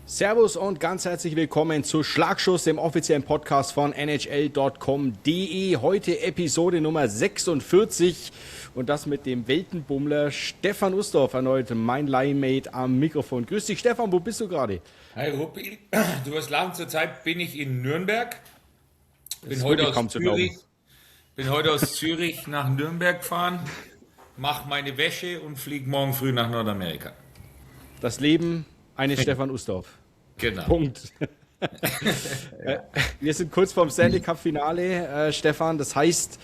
Servus und ganz herzlich willkommen zu Schlagschuss, dem offiziellen Podcast von NHL.com.de. Heute Episode Nummer 46 und das mit dem Weltenbummler Stefan Ustorf, erneut mein Line-Mate am Mikrofon. Grüß dich Stefan, wo bist du gerade? Hi Ruppi, du wirst lachen, zurzeit bin ich in Nürnberg. Bin heute aus Zürich nach Nürnberg gefahren, mache meine Wäsche und fliege morgen früh nach Nordamerika. Das Leben eines Stefan Ustorf. Genau. Punkt. Wir sind kurz vorm Stanley Cup Finale, Stefan. Das heißt,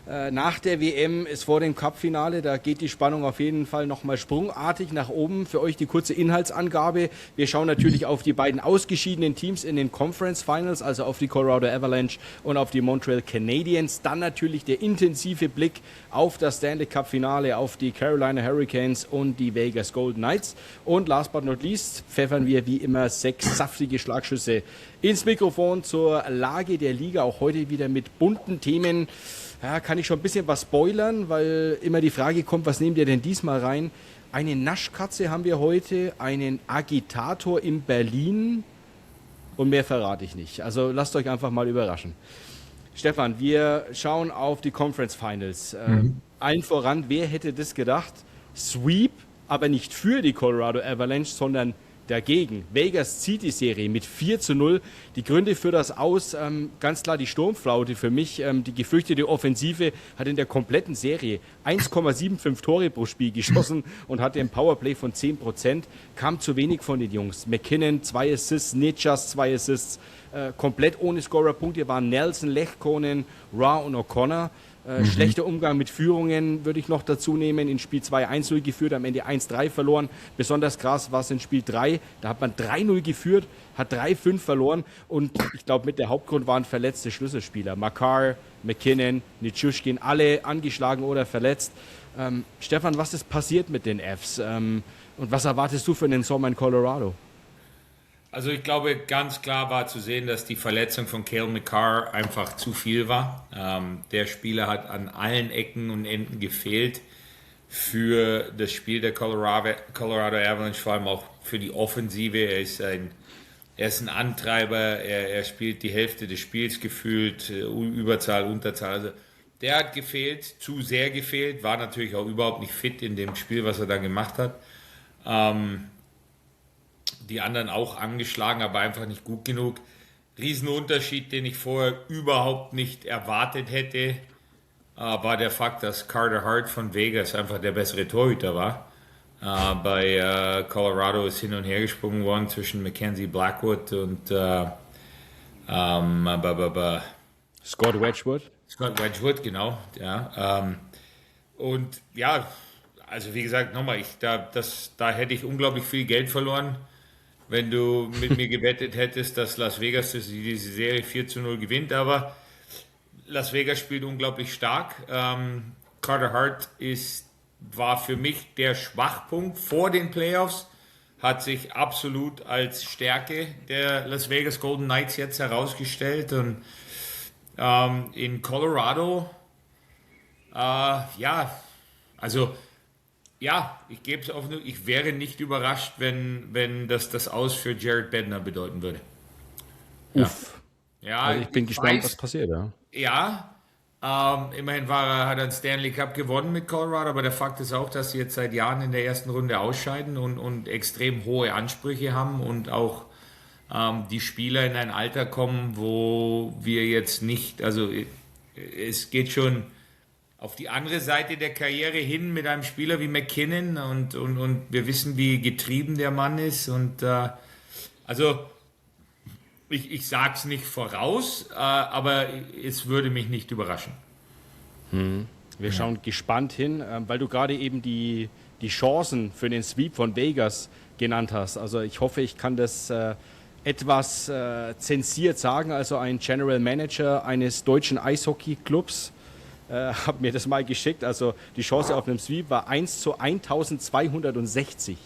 nach der WM ist vor dem Cup-Finale, da geht die Spannung auf jeden Fall nochmal sprungartig nach oben. Für euch die kurze Inhaltsangabe. Wir schauen natürlich auf die beiden ausgeschiedenen Teams in den Conference Finals, also auf die Colorado Avalanche und auf die Montreal Canadiens. Dann natürlich der intensive Blick auf das Stanley Cup Finale, auf die Carolina Hurricanes und die Vegas Golden Knights. Und last but not least pfeffern wir wie immer 6 saftige Schlagschüsse ins Mikrofon zur Lage der Liga. Auch heute wieder mit bunten Themen. Ja, kann ich schon ein bisschen was spoilern, weil immer die Frage kommt, was nehmt ihr denn diesmal rein? Eine Naschkatze haben wir heute, einen Agitator in Berlin und mehr verrate ich nicht. Also lasst euch einfach mal überraschen. Stefan, wir schauen auf die Conference Finals. Allen voran, wer hätte das gedacht? Sweep, aber nicht für die Colorado Avalanche, sondern dagegen. Vegas zieht die Serie mit 4:0. Die Gründe für das Aus, ganz klar die Sturmflaute für mich. Die gefürchtete Offensive hat in der kompletten Serie 1,75 Tore pro Spiel geschossen und hatte ein Powerplay von 10%. Kam zu wenig von den Jungs. McKinnon 2 Assists, Necas 2 Assists. Komplett ohne Scorerpunkte waren Nelson, Lehkonen, Ra und O'Connor. Schlechter Umgang mit Führungen würde ich noch dazu nehmen. In Spiel 2 1:0 geführt, am Ende 1:3 verloren. Besonders krass war es in Spiel 3. Da hat man 3:0 geführt, hat 3:5 verloren. Und ich glaube, mit der Hauptgrund waren verletzte Schlüsselspieler. Makar, McKinnon, Nichushkin, alle angeschlagen oder verletzt. Stefan, was ist passiert mit den Fs? Und was erwartest du für den Sommer in Colorado? Also ich glaube, ganz klar war zu sehen, dass die Verletzung von Cale Makar einfach zu viel war. Der Spieler hat an allen Ecken und Enden gefehlt für das Spiel der Colorado Avalanche, vor allem auch für die Offensive. Er ist ein Antreiber, er spielt die Hälfte des Spiels gefühlt, Überzahl, Unterzahl. Also der hat gefehlt, zu sehr gefehlt, war natürlich auch überhaupt nicht fit in dem Spiel, was er da gemacht hat. Die anderen auch angeschlagen, aber einfach nicht gut genug. Riesenunterschied, den ich vorher überhaupt nicht erwartet hätte, war der Fakt, dass Carter Hart von Vegas einfach der bessere Torhüter war. Bei Colorado ist hin und her gesprungen worden zwischen Mackenzie Blackwood und Scott Wedgwood. Scott Wedgwood, genau. Ja, und ja, also wie gesagt, nochmal, da hätte ich unglaublich viel Geld verloren, wenn du mit mir gewettet hättest, dass Las Vegas diese Serie 4:0 gewinnt. Aber Las Vegas spielt unglaublich stark. Carter Hart war für mich der Schwachpunkt vor den Playoffs, hat sich absolut als Stärke der Las Vegas Golden Knights jetzt herausgestellt. Und in Colorado, ich gebe es offen, ich wäre nicht überrascht, wenn das Aus für Jared Bednar bedeuten würde. Uff. Ja, also ich bin gespannt, was passiert. Immerhin hat er einen Stanley Cup gewonnen mit Colorado, aber der Fakt ist auch, dass sie jetzt seit Jahren in der ersten Runde ausscheiden und extrem hohe Ansprüche haben und auch die Spieler in ein Alter kommen, wo wir jetzt nicht, also es geht schon auf die andere Seite der Karriere hin mit einem Spieler wie McKinnon und wir wissen, wie getrieben der Mann ist und also ich sage es nicht voraus, aber es würde mich nicht überraschen. Wir schauen gespannt hin, weil du gerade eben die Chancen für den Sweep von Vegas genannt hast. Also ich hoffe, ich kann das etwas zensiert sagen. Also ein General Manager eines deutschen Eishockey-Clubs habe mir das mal geschickt. Also die Chance auf einen Sweep war 1:1260.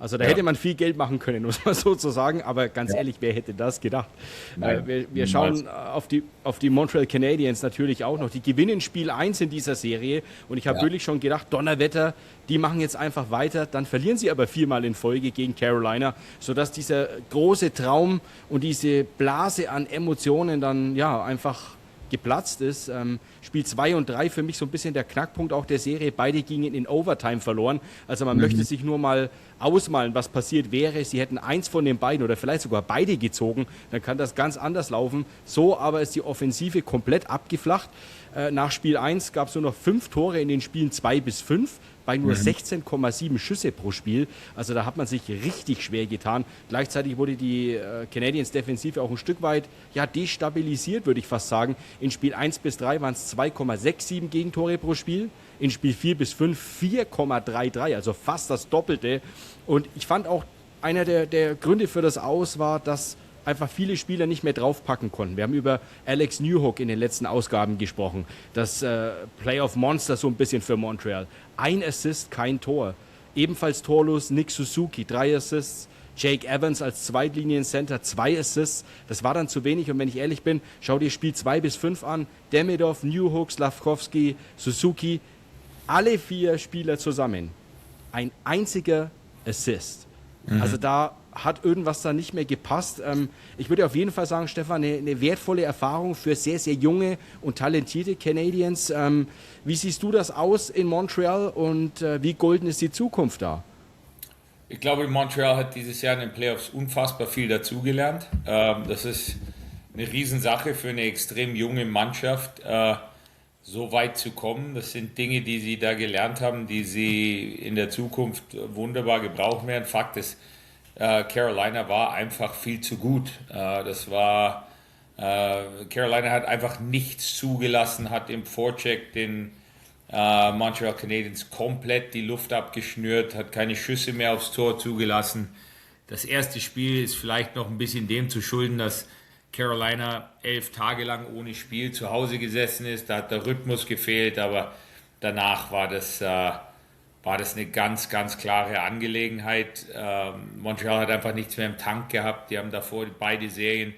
Also da hätte man viel Geld machen können, muss man so zu sagen. Aber ganz ehrlich, wer hätte das gedacht? Wir schauen auf die Montreal Canadiens natürlich auch noch. Die gewinnen Spiel 1 in dieser Serie. Und ich habe wirklich schon gedacht, Donnerwetter, die machen jetzt einfach weiter. Dann verlieren sie aber 4-mal in Folge gegen Carolina, sodass dieser große Traum und diese Blase an Emotionen dann einfach geplatzt ist. Spiel 2 und 3 für mich so ein bisschen der Knackpunkt auch der Serie. Beide gingen in Overtime verloren. Also man möchte sich nur mal ausmalen, was passiert wäre. Sie hätten eins von den beiden oder vielleicht sogar beide gezogen. Dann kann das ganz anders laufen. So aber ist die Offensive komplett abgeflacht. Nach Spiel 1 gab es nur noch 5 Tore in den Spielen 2 bis 5 bei nur 16,7 Schüsse pro Spiel. Also da hat man sich richtig schwer getan. Gleichzeitig wurde die Canadiens Defensive auch ein Stück weit destabilisiert, würde ich fast sagen. In Spiel 1 bis 3 waren es 2,67 Gegentore pro Spiel. In Spiel 4 bis 5 4,33, also fast das Doppelte. Und ich fand auch, einer der Gründe für das Aus war, dass einfach viele Spieler nicht mehr draufpacken konnten. Wir haben über Alex Newhook in den letzten Ausgaben gesprochen. Das Playoff-Monster so ein bisschen für Montreal. 1 Assist, kein Tor. Ebenfalls torlos Nick Suzuki, 3 Assists. Jake Evans als Zweitlinien-Center, 2 Assists. Das war dann zu wenig. Und wenn ich ehrlich bin, schau dir Spiel 2 bis 5 an. Demidov, Newhook, Slavkovsky, Suzuki. Alle 4 Spieler zusammen. Ein einziger Assist. Also da hat irgendwas da nicht mehr gepasst. Ich würde auf jeden Fall sagen, Stefan, eine wertvolle Erfahrung für sehr, sehr junge und talentierte Canadiens. Wie siehst du das aus in Montreal und wie golden ist die Zukunft da? Ich glaube, Montreal hat dieses Jahr in den Playoffs unfassbar viel dazugelernt. Das ist eine Riesensache für eine extrem junge Mannschaft, so weit zu kommen. Das sind Dinge, die sie da gelernt haben, die sie in der Zukunft wunderbar gebrauchen werden. Fakt ist, Carolina war einfach viel zu gut. Carolina hat einfach nichts zugelassen, hat im Vorcheck den Montreal Canadiens komplett die Luft abgeschnürt, hat keine Schüsse mehr aufs Tor zugelassen. Das erste Spiel ist vielleicht noch ein bisschen dem zu schulden, dass Carolina 11 Tage lang ohne Spiel zu Hause gesessen ist. Da hat der Rhythmus gefehlt, aber danach war das eine ganz, ganz klare Angelegenheit. Montreal hat einfach nichts mehr im Tank gehabt. Die haben davor beide Serien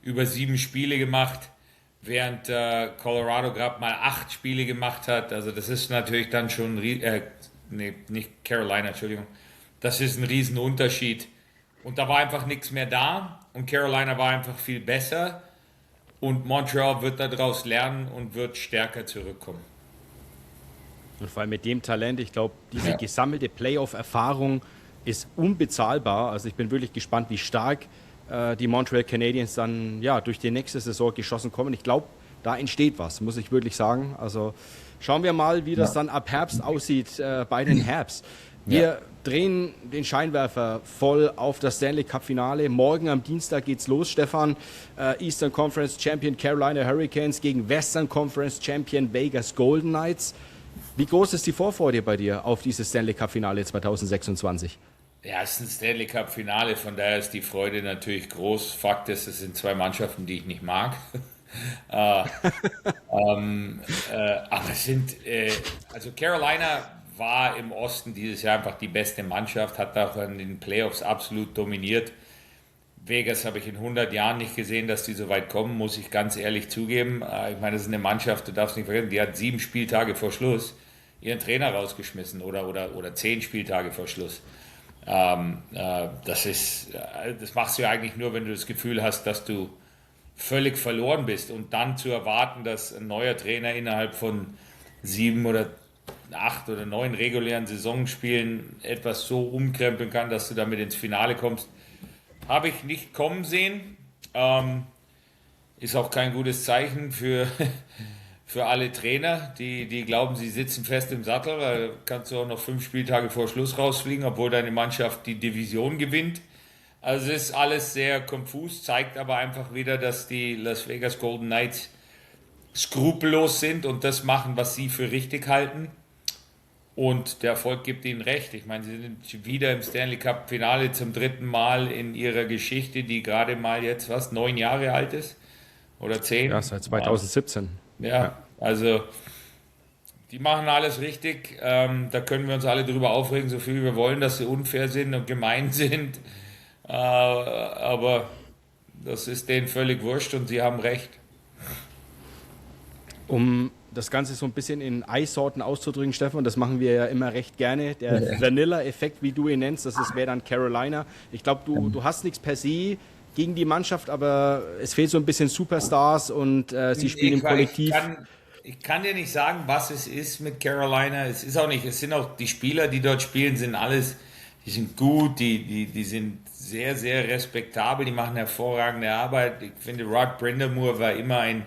über 7 Spiele gemacht, während Colorado gerade mal 8 Spiele gemacht hat. Also das ist natürlich dann schon, nicht Carolina, Entschuldigung. Das ist ein Riesenunterschied. Und da war einfach nichts mehr da und Carolina war einfach viel besser und Montreal wird daraus lernen und wird stärker zurückkommen. Und vor allem mit dem Talent, ich glaube, diese gesammelte Playoff-Erfahrung ist unbezahlbar. Also ich bin wirklich gespannt, wie stark die Montreal Canadiens dann durch die nächste Saison geschossen kommen. Ich glaube, da entsteht was, muss ich wirklich sagen. Also schauen wir mal, wie das dann ab Herbst aussieht bei den Habs. Wir drehen den Scheinwerfer voll auf das Stanley Cup Finale. Morgen am Dienstag geht's los, Stefan. Eastern Conference Champion Carolina Hurricanes gegen Western Conference Champion Vegas Golden Knights. Wie groß ist die Vorfreude bei dir auf dieses Stanley Cup Finale 2026? Ja, es ist ein Stanley Cup Finale, von daher ist die Freude natürlich groß. Fakt ist, es sind 2 Mannschaften, die ich nicht mag. Aber also Carolina war im Osten dieses Jahr einfach die beste Mannschaft, hat auch in den Playoffs absolut dominiert. Vegas habe ich in 100 Jahren nicht gesehen, dass die so weit kommen, muss ich ganz ehrlich zugeben. Ich meine, das ist eine Mannschaft, du darfst nicht vergessen, die hat 7 Spieltage vor Schluss ihren Trainer rausgeschmissen oder 10 Spieltage vor Schluss. Das machst du ja eigentlich nur, wenn du das Gefühl hast, dass du völlig verloren bist und dann zu erwarten, dass ein neuer Trainer innerhalb von 7 oder 8 oder 9 regulären Saisonspielen etwas so umkrempeln kann, dass du damit ins Finale kommst, habe ich nicht kommen sehen. Ist auch kein gutes Zeichen für alle Trainer, die glauben, sie sitzen fest im Sattel. Da kannst du auch noch 5 Spieltage vor Schluss rausfliegen, obwohl deine Mannschaft die Division gewinnt. Also es ist alles sehr konfus, zeigt aber einfach wieder, dass die Las Vegas Golden Knights skrupellos sind und das machen, was sie für richtig halten. Und der Erfolg gibt ihnen recht. Ich meine, sie sind wieder im Stanley Cup Finale zum 3. Mal in ihrer Geschichte, die gerade mal jetzt 9 Jahre alt ist oder 10. Ja, seit 2017. Ja, also Die machen alles richtig. Da können wir uns alle drüber aufregen, so viel wir wollen, dass sie unfair sind und gemein sind. Aber das ist denen völlig wurscht und sie haben recht. Um das Ganze so ein bisschen in Eissorten auszudrücken, Stefan, das machen wir ja immer recht gerne. Der Vanilla-Effekt, wie du ihn nennst, wäre dann Carolina. Ich glaube, du hast nichts per se gegen die Mannschaft, aber es fehlt so ein bisschen Superstars und sie spielen im Kollektiv. Ich kann dir nicht sagen, was es ist mit Carolina. Es ist auch nicht, es sind auch die Spieler, die dort spielen, sind alles, die sind gut, die sind sehr, sehr respektabel, die machen hervorragende Arbeit. Ich finde, Rod Brind'Amour war immer ein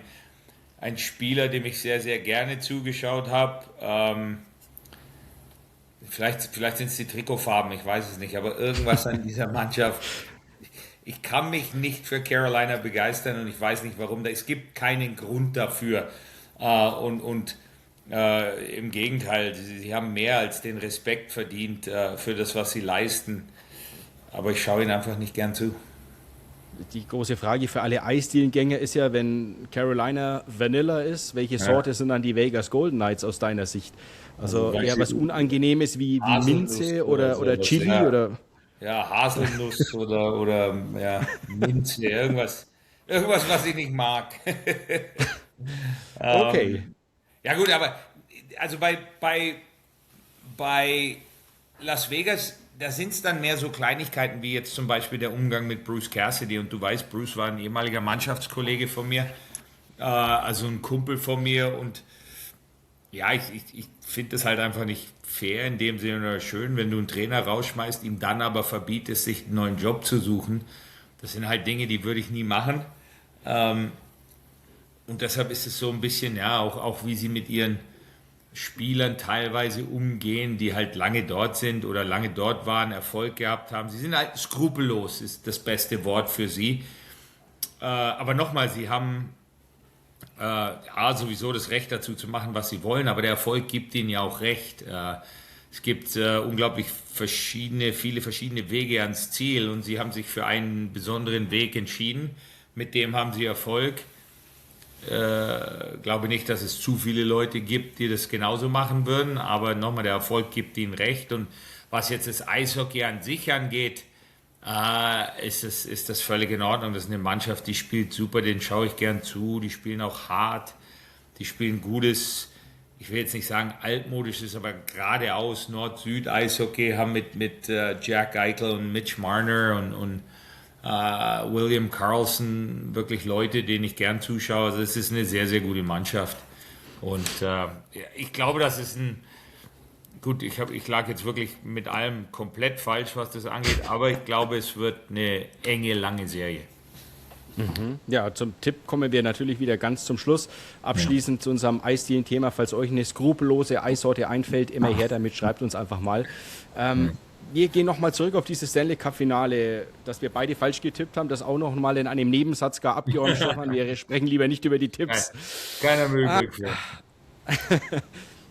Spieler, dem ich sehr, sehr gerne zugeschaut habe. Vielleicht sind es die Trikotfarben, ich weiß es nicht, aber irgendwas an dieser Mannschaft. Ich kann mich nicht für Carolina begeistern und ich weiß nicht warum. Es gibt keinen Grund dafür. Im Gegenteil, sie haben mehr als den Respekt verdient für das, was sie leisten. Aber ich schaue ihnen einfach nicht gern zu. Die große Frage für alle Eisdielengänger ist ja, wenn Carolina Vanilla ist, welche Sorte sind dann die Vegas Golden Knights aus deiner Sicht? Also eher was Unangenehmes wie Minze oder Chili ja. oder... Ja, Haselnuss oder ja, Minze, irgendwas, was ich nicht mag. Okay. Ja gut, aber also bei Las Vegas, da sind es dann mehr so Kleinigkeiten wie jetzt zum Beispiel der Umgang mit Bruce Cassidy. Und du weißt, Bruce war ein ehemaliger Mannschaftskollege von mir, also ein Kumpel von mir. Und ja, ich finde das halt einfach nicht fair in dem Sinne oder schön, wenn du einen Trainer rausschmeißt, ihm dann aber verbietest, sich einen neuen Job zu suchen. Das sind halt Dinge, die würde ich nie machen. Und deshalb ist es so ein bisschen, ja, auch wie sie mit ihren Spielern teilweise umgehen, die halt lange dort sind oder lange dort waren, Erfolg gehabt haben. Sie sind halt skrupellos, ist das beste Wort für sie. Aber nochmal, sie haben sowieso das Recht dazu zu machen, was sie wollen, aber der Erfolg gibt ihnen ja auch recht. Es gibt unglaublich viele verschiedene Wege ans Ziel und sie haben sich für einen besonderen Weg entschieden. Mit dem haben sie Erfolg. Glaube nicht, dass es zu viele Leute gibt, die das genauso machen würden, aber nochmal, der Erfolg gibt ihnen recht. Und was jetzt das Eishockey an sich angeht, ist das völlig in Ordnung. Das ist eine Mannschaft, die spielt super, den schaue ich gern zu. Die spielen auch hart, die spielen gutes, ich will jetzt nicht sagen altmodisches, aber geradeaus Nord-Süd-Eishockey, haben mit Jack Eichel und Mitch Marner und William Karlsson wirklich Leute, denen ich gern zuschaue. Also es ist eine sehr, sehr gute Mannschaft. Und ich glaube, das ist ich lag jetzt wirklich mit allem komplett falsch, was das angeht, aber ich glaube, es wird eine enge, lange Serie. Ja, zum Tipp kommen wir natürlich wieder ganz zum Schluss. Abschließend zu unserem Eisdielen-Thema. Falls euch eine skrupellose Eissorte einfällt, immer her damit, schreibt uns einfach mal. Wir gehen nochmal zurück auf dieses Stanley Cup-Finale, das wir beide falsch getippt haben, das auch noch mal in einem Nebensatz gar abgeordnet, Stefan. Wir sprechen lieber nicht über die Tipps. Keiner möglich.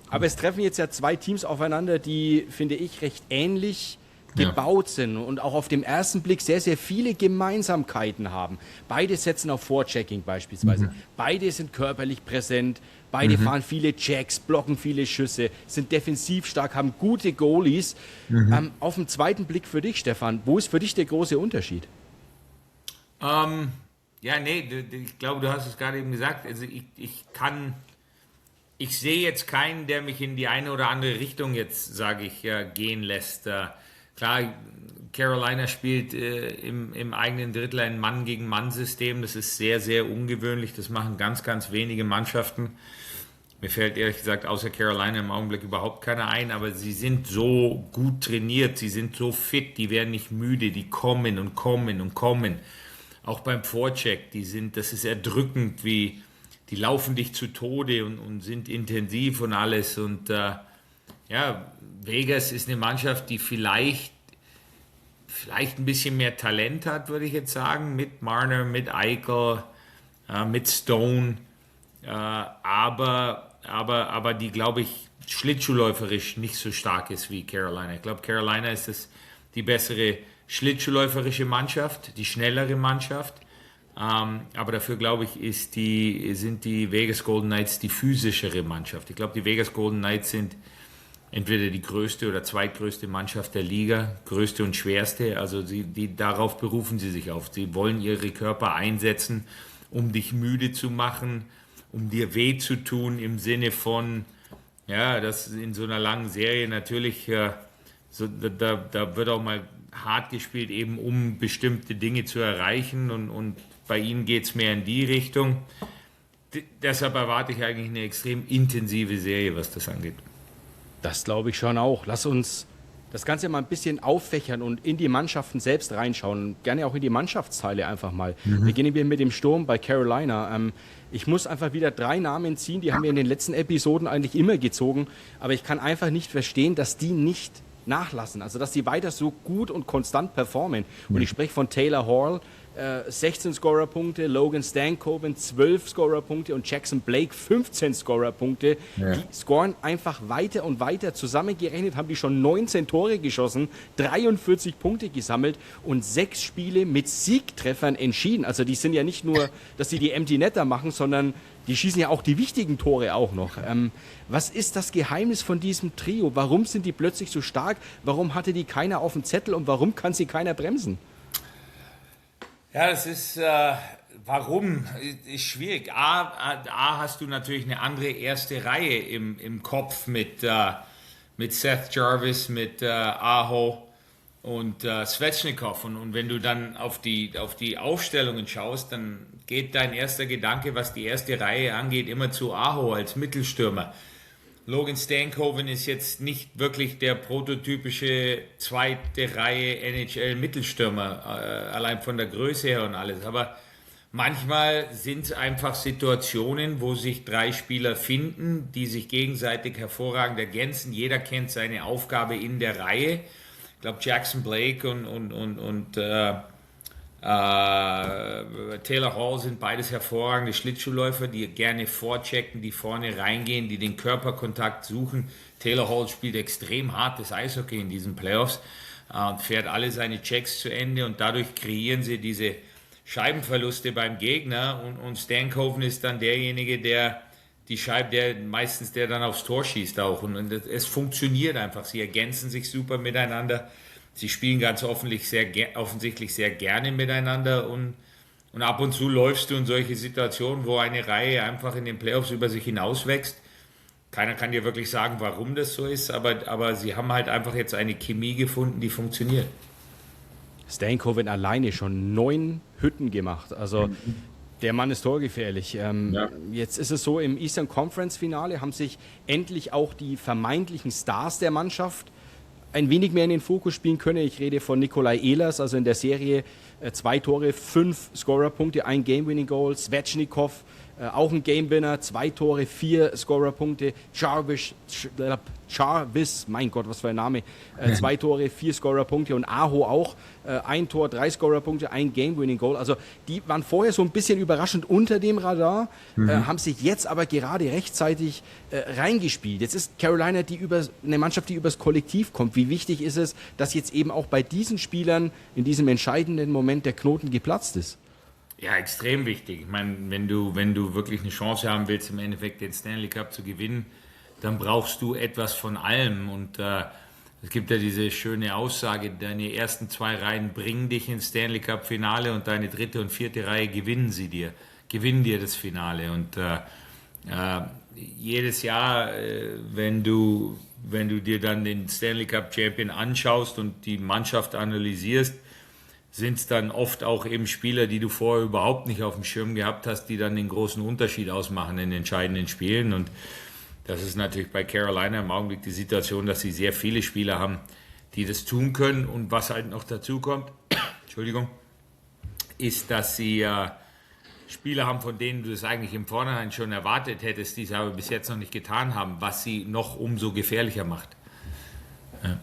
Aber es treffen jetzt ja zwei Teams aufeinander, die, finde ich, recht ähnlich gebaut sind und auch auf den ersten Blick sehr, sehr viele Gemeinsamkeiten haben. Beide setzen auf Vorchecking beispielsweise. Beide sind körperlich präsent. Beide fahren viele Checks, blocken viele Schüsse, sind defensiv stark, haben gute Goalies. Auf den zweiten Blick für dich, Stefan, wo ist für dich der große Unterschied? Ich glaube, du hast es gerade eben gesagt. Also ich sehe jetzt keinen, der mich in die eine oder andere Richtung jetzt, sage ich, gehen lässt. Klar, Carolina spielt im eigenen Drittel ein Mann-gegen-Mann-System. Das ist sehr, sehr ungewöhnlich. Das machen ganz, ganz wenige Mannschaften. Mir fällt ehrlich gesagt außer Carolina im Augenblick überhaupt keiner ein, aber sie sind so gut trainiert, sie sind so fit, die werden nicht müde, die kommen und kommen und kommen. Auch beim Vorcheck, das ist erdrückend, die laufen dich zu Tode und sind intensiv und alles. Und Vegas ist eine Mannschaft, die vielleicht ein bisschen mehr Talent hat, würde ich jetzt sagen, mit Marner, mit Eichel, mit Stone, aber die, glaube ich, schlittschuhläuferisch nicht so stark ist wie Carolina. Ich glaube, Carolina ist die bessere schlittschuhläuferische Mannschaft, die schnellere Mannschaft. Aber dafür, glaube ich, sind die Vegas Golden Knights die physischere Mannschaft. Ich glaube, die Vegas Golden Knights sind entweder die größte oder zweitgrößte Mannschaft der Liga, größte und schwerste. Also darauf berufen sie sich auf. Sie wollen ihre Körper einsetzen, um dich müde zu machen, um dir weh zu tun, im Sinne von, ja, das in so einer langen Serie natürlich, da wird auch mal hart gespielt, eben um bestimmte Dinge zu erreichen, und bei ihnen geht es mehr in die Richtung. Deshalb erwarte ich eigentlich eine extrem intensive Serie, was das angeht. Das glaube ich schon auch. Lass uns das Ganze mal ein bisschen auffächern und in die Mannschaften selbst reinschauen. Gerne auch in die Mannschaftsteile einfach mal. Beginnen wir mit dem Sturm bei Carolina. Ich muss einfach wieder 3 Namen ziehen, die haben wir in den letzten Episoden eigentlich immer gezogen. Aber ich kann einfach nicht verstehen, dass die nicht nachlassen. Also, dass die weiter so gut und konstant performen. Und ich spreche von Taylor Hall, 16 Scorerpunkte, Logan Stankoven 12 Scorerpunkte und Jackson Blake 15 Scorerpunkte. Ja. Die scoren einfach weiter und weiter. Zusammengerechnet haben die schon 19 Tore geschossen, 43 Punkte gesammelt und 6 Spiele mit Siegtreffern entschieden. Also die sind ja nicht nur, dass sie die Empty Netter machen, sondern die schießen ja auch die wichtigen Tore auch noch. Was ist das Geheimnis von diesem Trio? Warum sind die plötzlich so stark? Warum hatte die keiner auf dem Zettel und warum kann sie keiner bremsen? Ja, das ist, warum, ist schwierig. A, hast du natürlich eine andere erste Reihe im Kopf mit Seth Jarvis, mit Aho und Svechnikov. Und wenn du dann auf die Aufstellungen schaust, dann geht dein erster Gedanke, was die erste Reihe angeht, immer zu Aho als Mittelstürmer. Logan Stankoven ist jetzt nicht wirklich der prototypische zweite Reihe NHL-Mittelstürmer, allein von der Größe her und alles. Aber manchmal sind es einfach Situationen, wo sich 3 Spieler finden, die sich gegenseitig hervorragend ergänzen. Jeder kennt seine Aufgabe in der Reihe. Ich glaube, Jackson Blake und Taylor Hall sind beides hervorragende Schlittschuhläufer, die gerne vorchecken, die vorne reingehen, die den Körperkontakt suchen. Taylor Hall spielt extrem hartes Eishockey in diesen Playoffs, fährt alle seine Checks zu Ende und dadurch kreieren sie diese Scheibenverluste beim Gegner, und Stankoven ist dann derjenige, der meistens der dann aufs Tor schießt auch, und es funktioniert einfach. Sie ergänzen sich super miteinander. Sie spielen ganz offensichtlich sehr gerne miteinander, und ab und zu läufst du in solche Situationen, wo eine Reihe einfach in den Playoffs über sich hinauswächst. Keiner kann dir wirklich sagen, warum das so ist, aber sie haben halt einfach jetzt eine Chemie gefunden, die funktioniert. Stankoven alleine schon 9 Hütten gemacht, also der Mann ist torgefährlich. Jetzt ist es so, im Eastern Conference Finale haben sich endlich auch die vermeintlichen Stars der Mannschaft ein wenig mehr in den Fokus spielen können. Ich rede von Nikolai Ehlers, also in der Serie 2 Tore, 5 Scorerpunkte, 1 Game-Winning-Goal. Svechnikov, auch ein Game-Winner, 2 Tore, 4 Scorerpunkte. Jarvis, mein Gott, was für ein Name, 2 Tore, 4 Scorerpunkte, und Aho auch, 1 Tor, 3 Scorerpunkte, 1 Game-Winning-Goal. Also die waren vorher so ein bisschen überraschend unter dem Radar, haben sich jetzt aber gerade rechtzeitig reingespielt. Jetzt ist Carolina eine Mannschaft, die übers Kollektiv kommt. Wie wichtig ist es, dass jetzt eben auch bei diesen Spielern in diesem entscheidenden Moment der Knoten geplatzt ist? Ja, extrem wichtig. Ich meine, wenn du wirklich eine Chance haben willst, im Endeffekt den Stanley Cup zu gewinnen, dann brauchst du etwas von allem. Und es gibt ja diese schöne Aussage, deine ersten 2 Reihen bringen dich ins Stanley Cup Finale und deine 3. und 4. Reihe gewinnen dir das Finale. Und jedes Jahr, wenn du dir dann den Stanley Cup Champion anschaust und die Mannschaft analysierst, sind es dann oft auch eben Spieler, die du vorher überhaupt nicht auf dem Schirm gehabt hast, die dann den großen Unterschied ausmachen in entscheidenden Spielen. Und das ist natürlich bei Carolina im Augenblick die Situation, dass sie sehr viele Spieler haben, die das tun können. Und was halt noch dazu kommt, Entschuldigung, ist, dass sie Spieler haben, von denen du es eigentlich im Vornherein schon erwartet hättest, die es aber bis jetzt noch nicht getan haben, was sie noch umso gefährlicher macht. Ja.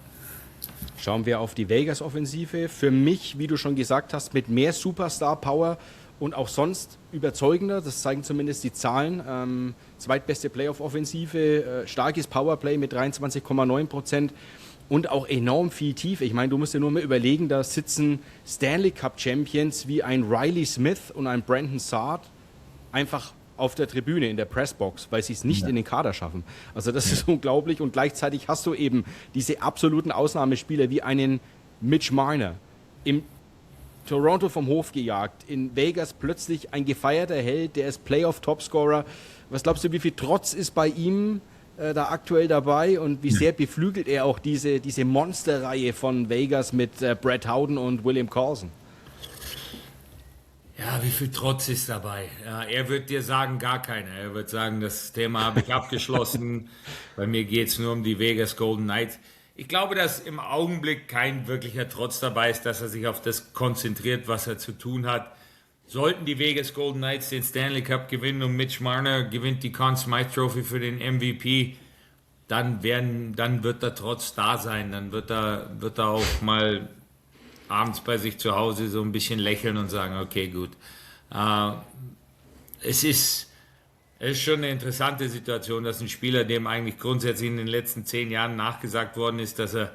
Schauen wir auf die Vegas-Offensive. Für mich, wie du schon gesagt hast, mit mehr Superstar-Power und auch sonst überzeugender. Das zeigen zumindest die Zahlen. Zweitbeste Playoff-Offensive, starkes Powerplay mit 23,9%. und auch enorm viel Tiefe. Ich meine, du musst dir nur mal überlegen, da sitzen Stanley Cup Champions wie ein Riley Smith und ein Brandon Saad einfach auf der Tribüne in der Pressbox, weil sie es nicht in den Kader schaffen. Also das ist unglaublich und gleichzeitig hast du eben diese absoluten Ausnahmespieler wie einen Mitch Marner im Toronto vom Hof gejagt, in Vegas plötzlich ein gefeierter Held, der ist Playoff-Topscorer. Was glaubst du, wie viel Trotz ist bei ihm da aktuell dabei und wie sehr beflügelt er auch diese Monsterreihe von Vegas mit Brett Howden und William Karlsson? Ja, wie viel Trotz ist dabei? Ja, er wird dir sagen, gar keiner. Er wird sagen, das Thema habe ich abgeschlossen. Bei mir geht es nur um die Vegas Golden Knights. Ich glaube, dass im Augenblick kein wirklicher Trotz dabei ist, dass er sich auf das konzentriert, was er zu tun hat. Sollten die Vegas Golden Knights den Stanley Cup gewinnen und Mitch Marner gewinnt die Conn Smythe Trophy für den MVP, dann wird er trotz da sein. Dann wird er auch mal abends bei sich zu Hause so ein bisschen lächeln und sagen, okay, gut. Es ist schon eine interessante Situation, dass ein Spieler, dem eigentlich grundsätzlich in den letzten 10 Jahren nachgesagt worden ist, dass er,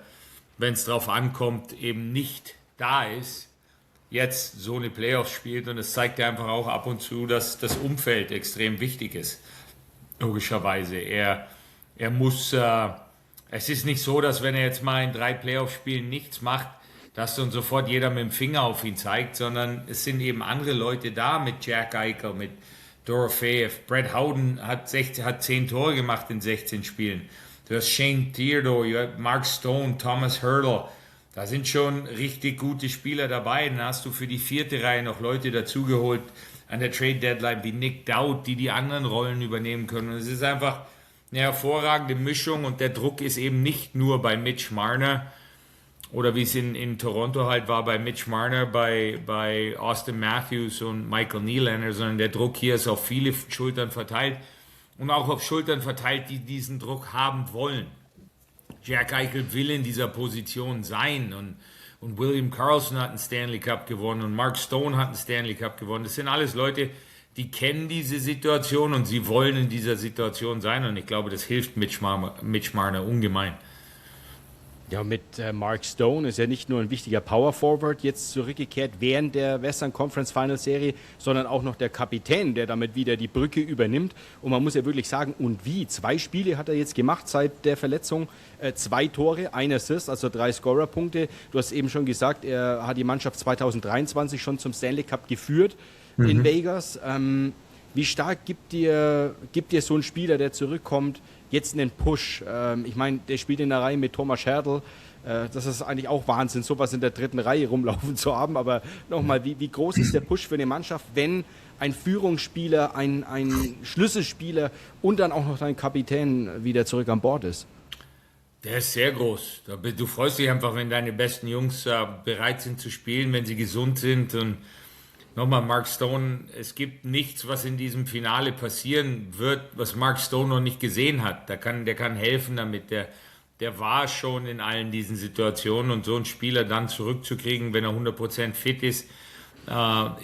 wenn es drauf ankommt, eben nicht da ist, jetzt so eine Playoffs spielt und es zeigt ja einfach auch ab und zu, dass das Umfeld extrem wichtig ist. Logischerweise. Er muss, es ist nicht so, dass wenn er jetzt mal in 3 Playoff-Spielen nichts macht, dass dann sofort jeder mit dem Finger auf ihn zeigt, sondern es sind eben andere Leute da mit Jack Eichel, mit Dorofeev. Brett Howden hat 10 Tore gemacht in 16 Spielen. Du hast Shane Theodore, Mark Stone, Thomas Hurdle. Da sind schon richtig gute Spieler dabei. Dann hast du für die 4. Reihe noch Leute dazugeholt an der Trade Deadline wie Nick Dowd, die anderen Rollen übernehmen können. Und es ist einfach eine hervorragende Mischung und der Druck ist eben nicht nur bei Mitch Marner oder wie es in Toronto halt war bei Mitch Marner, bei Austin Matthews und Michael Nylander, sondern der Druck hier ist auf viele Schultern verteilt und auch auf Schultern verteilt, die diesen Druck haben wollen. Jack Eichel will in dieser Position sein und William Karlsson hat einen Stanley Cup gewonnen und Mark Stone hat einen Stanley Cup gewonnen. Das sind alles Leute, die kennen diese Situation und sie wollen in dieser Situation sein und ich glaube, das hilft Mitch Marner ungemein. Ja, mit Mark Stone ist ja nicht nur ein wichtiger Power Forward jetzt zurückgekehrt während der Western Conference Finals Serie, sondern auch noch der Kapitän, der damit wieder die Brücke übernimmt. Und man muss ja wirklich sagen, und wie? 2 Spiele hat er jetzt gemacht seit der Verletzung, 2 Tore, 1 Assist, also 3 Scorer-Punkte. Du hast eben schon gesagt, er hat die Mannschaft 2023 schon zum Stanley Cup geführt in Vegas. Wie stark gibt dir so ein Spieler, der zurückkommt, jetzt einen Push? Ich meine, der spielt in der Reihe mit Thomas Hertl. Das ist eigentlich auch Wahnsinn, sowas in der 3. Reihe rumlaufen zu haben. Aber nochmal, wie groß ist der Push für eine Mannschaft, wenn ein Führungsspieler, ein Schlüsselspieler und dann auch noch dein Kapitän wieder zurück an Bord ist? Der ist sehr groß. Du freust dich einfach, wenn deine besten Jungs bereit sind zu spielen, wenn sie gesund sind. Und nochmal, Mark Stone, es gibt nichts, was in diesem Finale passieren wird, was Mark Stone noch nicht gesehen hat. Der kann helfen damit. Der war schon in allen diesen Situationen und so einen Spieler dann zurückzukriegen, wenn er 100% fit ist,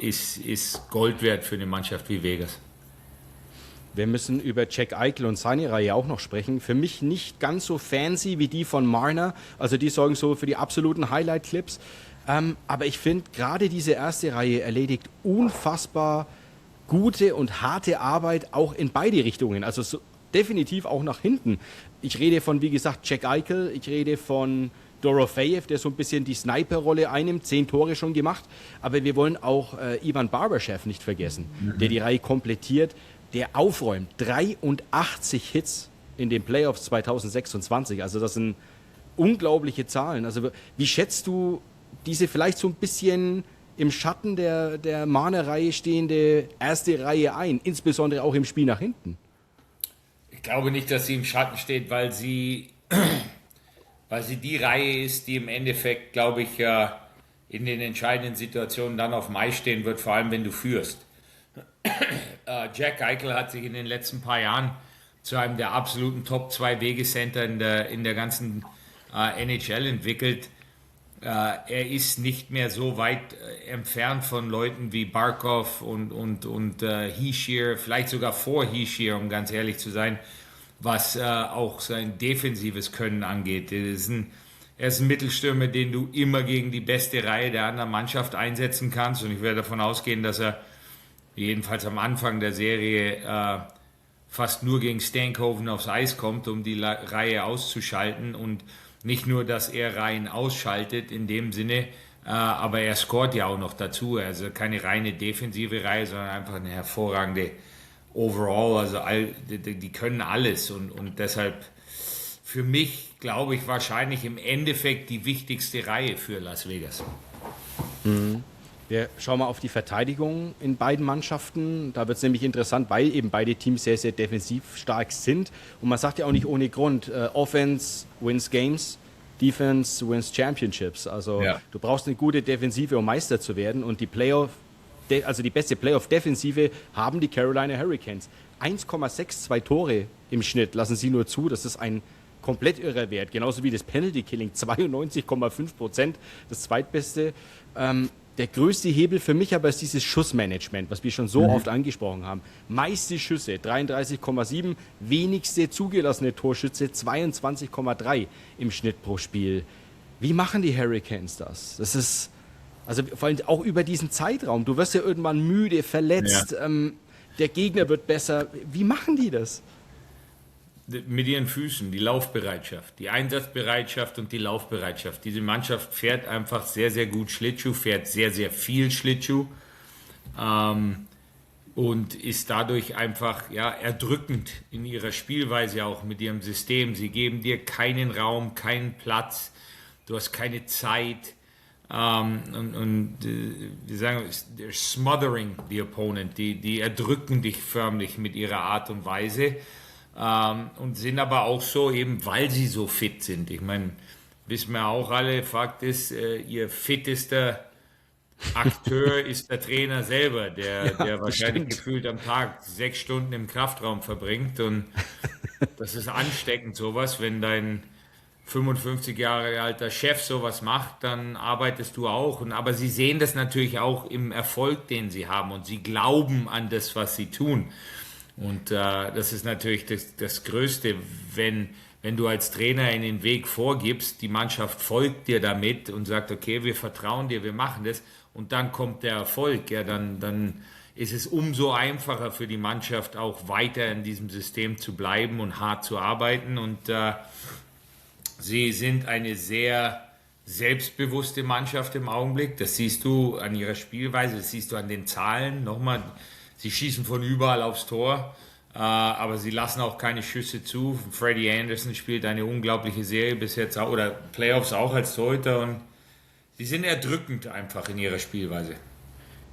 ist Gold wert für eine Mannschaft wie Vegas. Wir müssen über Jack Eichel und seine Reihe auch noch sprechen. Für mich nicht ganz so fancy wie die von Marner. Also die sorgen so für die absoluten Highlight-Clips. Aber ich finde, gerade diese erste Reihe erledigt unfassbar gute und harte Arbeit auch in beide Richtungen. Also so, definitiv auch nach hinten. Ich rede von, wie gesagt, Jack Eichel. Ich rede von Dorofeev, der so ein bisschen die Sniper-Rolle einnimmt. 10 Tore schon gemacht. Aber wir wollen auch Ivan Barbashev nicht vergessen, der die Reihe komplettiert, der aufräumt. 83 Hits in den Playoffs 2026. Also das sind unglaubliche Zahlen. Also wie schätzt du diese vielleicht so ein bisschen im Schatten der Marner-Reihe stehende erste Reihe ein, insbesondere auch im Spiel nach hinten? Ich glaube nicht, dass sie im Schatten steht, weil sie die Reihe ist, die im Endeffekt, glaube ich, in den entscheidenden Situationen dann auf Mai stehen wird, vor allem wenn du führst. Jack Eichel hat sich in den letzten paar Jahren zu einem der absoluten Top-2-Wegecenter in der ganzen NHL entwickelt. Er ist nicht mehr so weit entfernt von Leuten wie Barkov und Hischier, vielleicht sogar vor Hischier, um ganz ehrlich zu sein, was auch sein defensives Können angeht. Er ist ein Er ist ein Mittelstürmer, den du immer gegen die beste Reihe der anderen Mannschaft einsetzen kannst. Und ich werde davon ausgehen, dass er jedenfalls am Anfang der Serie fast nur gegen Stankoven aufs Eis kommt, um die Reihe auszuschalten. Und nicht nur, dass er Reihen ausschaltet in dem Sinne, aber er scoret ja auch noch dazu. Also keine reine defensive Reihe, sondern einfach eine hervorragende Overall. Also die können alles. Und deshalb für mich, glaube ich, wahrscheinlich im Endeffekt die wichtigste Reihe für Las Vegas. Wir schauen mal auf die Verteidigung in beiden Mannschaften. Da wird es nämlich interessant, weil eben beide Teams sehr, sehr defensiv stark sind. Und man sagt ja auch nicht ohne Grund, Offense wins Games, Defense wins Championships. Also du brauchst eine gute Defensive, um Meister zu werden. Und die die beste Playoff-Defensive haben die Carolina Hurricanes. 1,62 Tore im Schnitt lassen sie nur zu. Das ist ein komplett irrer Wert. Genauso wie das Penalty-Killing, 92,5%, das zweitbeste. Der größte Hebel für mich aber ist dieses Schussmanagement, was wir schon so oft angesprochen haben. Meiste Schüsse, 33,7, wenigste zugelassene Torschütze, 22,3 im Schnitt pro Spiel. Wie machen die Hurricanes das? Das ist, also vor allem auch über diesen Zeitraum. Du wirst ja irgendwann müde, verletzt, der Gegner wird besser. Wie machen die das? Mit ihren Füßen, die Laufbereitschaft, die Einsatzbereitschaft und die Laufbereitschaft. Diese Mannschaft fährt einfach sehr, sehr gut Schlittschuh, fährt sehr, sehr viel Schlittschuh und ist dadurch einfach erdrückend in ihrer Spielweise, auch mit ihrem System. Sie geben dir keinen Raum, keinen Platz, du hast keine Zeit. Wir sagen, they're smothering the opponent, die erdrücken dich förmlich mit ihrer Art und Weise. Und sind aber auch so, eben weil sie so fit sind. Ich meine, wissen wir auch alle, Fakt ist, ihr fittester Akteur ist der Trainer selber, der wahrscheinlich gefühlt am Tag 6 Stunden im Kraftraum verbringt. Und das ist ansteckend, sowas. Wenn dein 55 Jahre alter Chef sowas macht, dann arbeitest du auch. Aber sie sehen das natürlich auch im Erfolg, den sie haben. Und sie glauben an das, was sie tun. Und das ist natürlich das Größte, wenn du als Trainer den Weg vorgibst, die Mannschaft folgt dir damit und sagt, okay, wir vertrauen dir, wir machen das und dann kommt der Erfolg, dann ist es umso einfacher für die Mannschaft auch weiter in diesem System zu bleiben und hart zu arbeiten. Und sie sind eine sehr selbstbewusste Mannschaft im Augenblick. Das siehst du an ihrer Spielweise, das siehst du an den Zahlen. Nochmal, sie schießen von überall aufs Tor, aber sie lassen auch keine Schüsse zu. Freddie Anderson spielt eine unglaubliche Serie bis jetzt auch, oder Playoffs auch als Torhüter, und sie sind erdrückend einfach in ihrer Spielweise.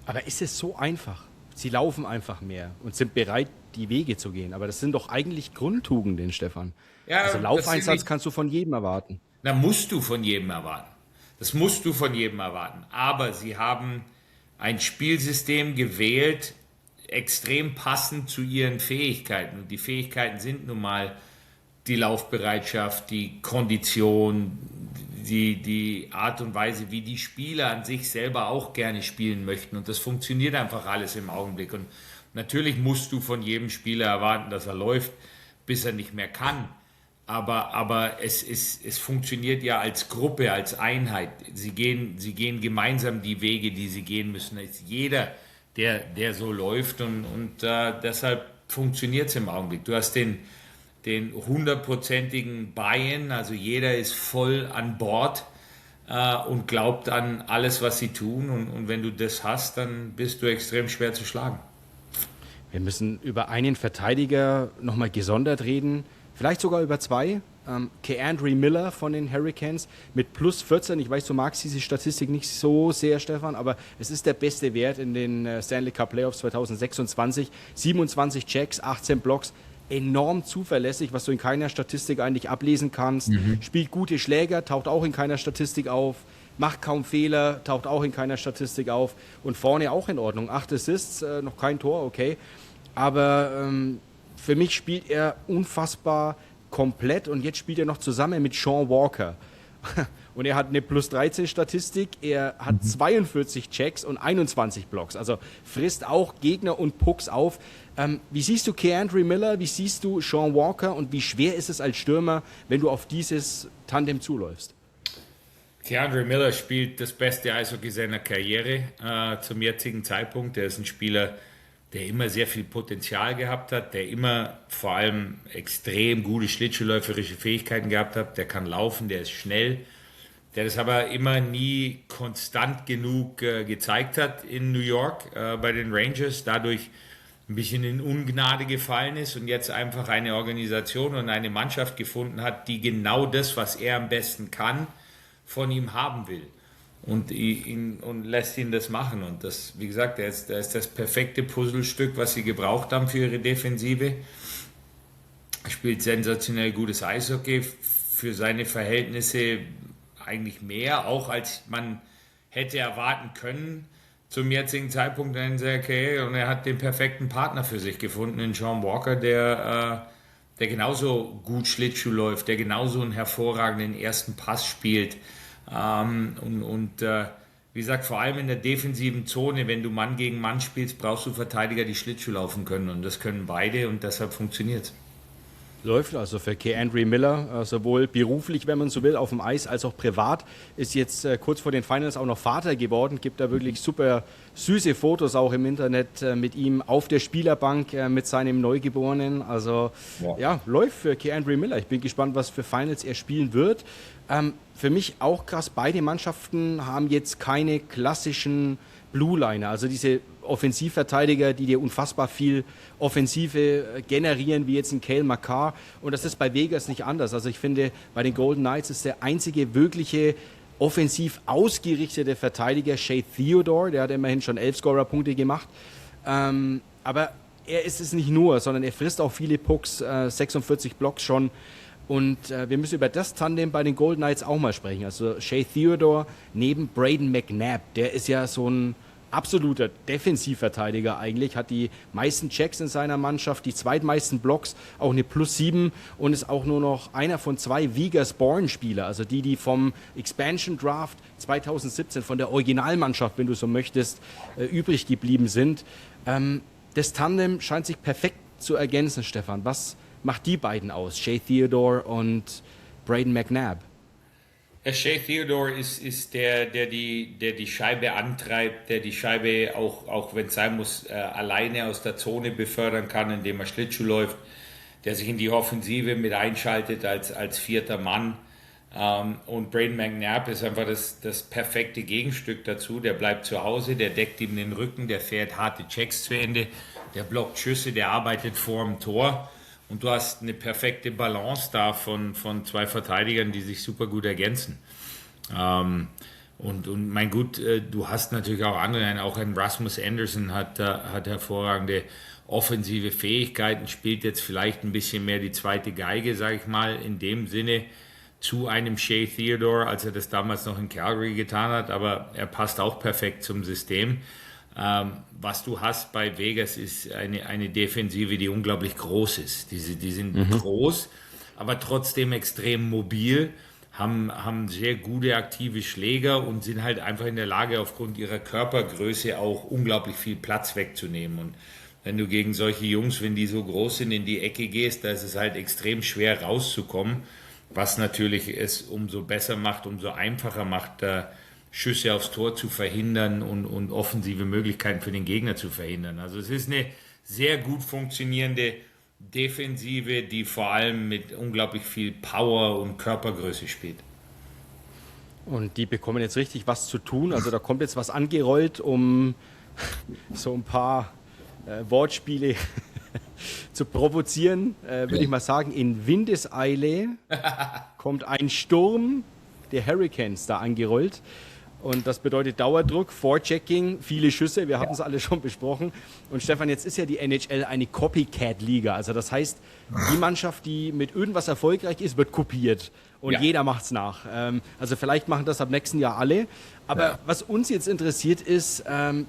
Aber ist es so einfach? Sie laufen einfach mehr und sind bereit, die Wege zu gehen. Aber das sind doch eigentlich Grundtugenden, Stefan. Ja, also Laufeinsatz kannst du von jedem erwarten. Na, musst du von jedem erwarten. Das musst du von jedem erwarten. Aber sie haben ein Spielsystem gewählt, extrem passend zu ihren Fähigkeiten. Und die Fähigkeiten sind nun mal die Laufbereitschaft, die Kondition, die Art und Weise, wie die Spieler an sich selber auch gerne spielen möchten. Und das funktioniert einfach alles im Augenblick. Und natürlich musst du von jedem Spieler erwarten, dass er läuft, bis er nicht mehr kann. Aber es funktioniert ja als Gruppe, als Einheit. Sie gehen gemeinsam die Wege, die sie gehen müssen. Es ist jeder, der so läuft, und deshalb funktioniert es im Augenblick. Du hast den 100%igen Buy-in, also jeder ist voll an Bord und glaubt an alles, was sie tun. Und wenn du das hast, dann bist du extrem schwer zu schlagen. Wir müssen über einen Verteidiger nochmal gesondert reden, vielleicht sogar über zwei. Keandre Miller von den Hurricanes mit plus 14. Ich weiß, du magst diese Statistik nicht so sehr, Stefan, aber es ist der beste Wert in den Stanley Cup Playoffs 2026. 27 Checks, 18 Blocks. Enorm zuverlässig, was du in keiner Statistik eigentlich ablesen kannst. Spielt gute Schläger, taucht auch in keiner Statistik auf. Macht kaum Fehler, taucht auch in keiner Statistik auf. Und vorne auch in Ordnung. 8 Assists, noch kein Tor, okay. Aber für mich spielt er unfassbar komplett, und jetzt spielt er noch zusammen mit Sean Walker. Und er hat eine plus 13 Statistik, er hat 42 Checks und 21 Blocks. Also frisst auch Gegner und Pucks auf. Wie siehst du Keandre Miller, wie siehst du Sean Walker und wie schwer ist es als Stürmer, wenn du auf dieses Tandem zuläufst? Keandre Miller spielt das beste Eishockey seiner Karriere zum jetzigen Zeitpunkt. Er ist ein Spieler, der immer sehr viel Potenzial gehabt hat, der immer vor allem extrem gute schlittschuhläuferische Fähigkeiten gehabt hat. Der kann laufen, der ist schnell, der das aber immer nie konstant genug gezeigt hat in New York bei den Rangers, dadurch ein bisschen in Ungnade gefallen ist und jetzt einfach eine Organisation und eine Mannschaft gefunden hat, die genau das, was er am besten kann, von ihm haben will und lässt ihn das machen. Und das, wie gesagt, er ist das perfekte Puzzlestück, was sie gebraucht haben für ihre Defensive. Er spielt sensationell gutes Eishockey, für seine Verhältnisse eigentlich mehr, auch als man hätte erwarten können zum jetzigen Zeitpunkt in der Karriere. Und er hat den perfekten Partner für sich gefunden in Sean Walker, der genauso gut Schlittschuh läuft, der genauso einen hervorragenden ersten Pass spielt. Wie gesagt, vor allem in der defensiven Zone, wenn du Mann gegen Mann spielst, brauchst du Verteidiger, die Schlittschuh laufen können. Und das können beide und deshalb funktioniert es. Läuft also für Keandre Miller, sowohl beruflich, wenn man so will, auf dem Eis, als auch privat. Ist jetzt kurz vor den Finals auch noch Vater geworden. Gibt da wirklich super süße Fotos auch im Internet mit ihm auf der Spielerbank mit seinem Neugeborenen. Also ja, läuft für Keandre Miller. Ich bin gespannt, was für Finals er spielen wird. Für mich auch krass, beide Mannschaften haben jetzt keine klassischen Blue-Liner, also diese Offensivverteidiger, die dir unfassbar viel Offensive generieren, wie jetzt ein Cale Makar. Und das ist bei Vegas nicht anders. Also ich finde, bei den Golden Knights ist der einzige wirkliche offensiv ausgerichtete Verteidiger Shea Theodore. Der hat immerhin schon 11 Scorer-Punkte gemacht. Aber er ist es nicht nur, sondern er frisst auch viele Pucks, 46 Blocks schon. Und wir müssen über das Tandem bei den Golden Knights auch mal sprechen. Also Shea Theodore neben Braden McNabb, der ist ja so ein absoluter Defensivverteidiger eigentlich, hat die meisten Checks in seiner Mannschaft, die zweitmeisten Blocks, auch eine +7 und ist auch nur noch einer von 2 Vegas-Born-Spieler, also die vom Expansion Draft 2017 von der Originalmannschaft, wenn du so möchtest, übrig geblieben sind. Das Tandem scheint sich perfekt zu ergänzen, Stefan. Was macht die beiden aus, Shea Theodore und Braden McNabb? Shea Theodore ist der die Scheibe antreibt, der die Scheibe auch wenn es sein muss, alleine aus der Zone befördern kann, indem er Schlittschuh läuft, der sich in die Offensive mit einschaltet als vierter Mann. Und Braden McNabb ist einfach das perfekte Gegenstück dazu. Der bleibt zu Hause, der deckt ihm den Rücken, der fährt harte Checks zu Ende, der blockt Schüsse, der arbeitet vor dem Tor. Und du hast eine perfekte Balance da von 2 Verteidigern, die sich super gut ergänzen. Und mein Gut, du hast natürlich auch andere, auch ein Rasmus Anderson hat hervorragende offensive Fähigkeiten, spielt jetzt vielleicht ein bisschen mehr die zweite Geige, sage ich mal, in dem Sinne zu einem Shea Theodore, als er das damals noch in Calgary getan hat, aber er passt auch perfekt zum System. Was du hast bei Vegas ist eine Defensive, die unglaublich groß ist. Die sind groß, aber trotzdem extrem mobil, haben sehr gute aktive Schläger und sind halt einfach in der Lage, aufgrund ihrer Körpergröße auch unglaublich viel Platz wegzunehmen. Und wenn du gegen solche Jungs, wenn die so groß sind, in die Ecke gehst, da ist es halt extrem schwer rauszukommen, was natürlich es umso besser macht, umso einfacher macht, Schüsse aufs Tor zu verhindern und offensive Möglichkeiten für den Gegner zu verhindern. Also es ist eine sehr gut funktionierende Defensive, die vor allem mit unglaublich viel Power und Körpergröße spielt. Und die bekommen jetzt richtig was zu tun. Also da kommt jetzt was angerollt, um so ein paar Wortspiele zu provozieren, würde ich mal sagen. In Windeseile kommt ein Sturm der Hurricanes da angerollt. Und das bedeutet Dauerdruck, Forechecking, viele Schüsse, wir hatten es alle schon besprochen. Und Stefan, jetzt ist ja die NHL eine Copycat-Liga. Also das heißt, die Mannschaft, die mit irgendwas erfolgreich ist, wird kopiert. Und jeder macht es nach. Also vielleicht machen das ab nächsten Jahr alle. Aber was uns jetzt interessiert ist,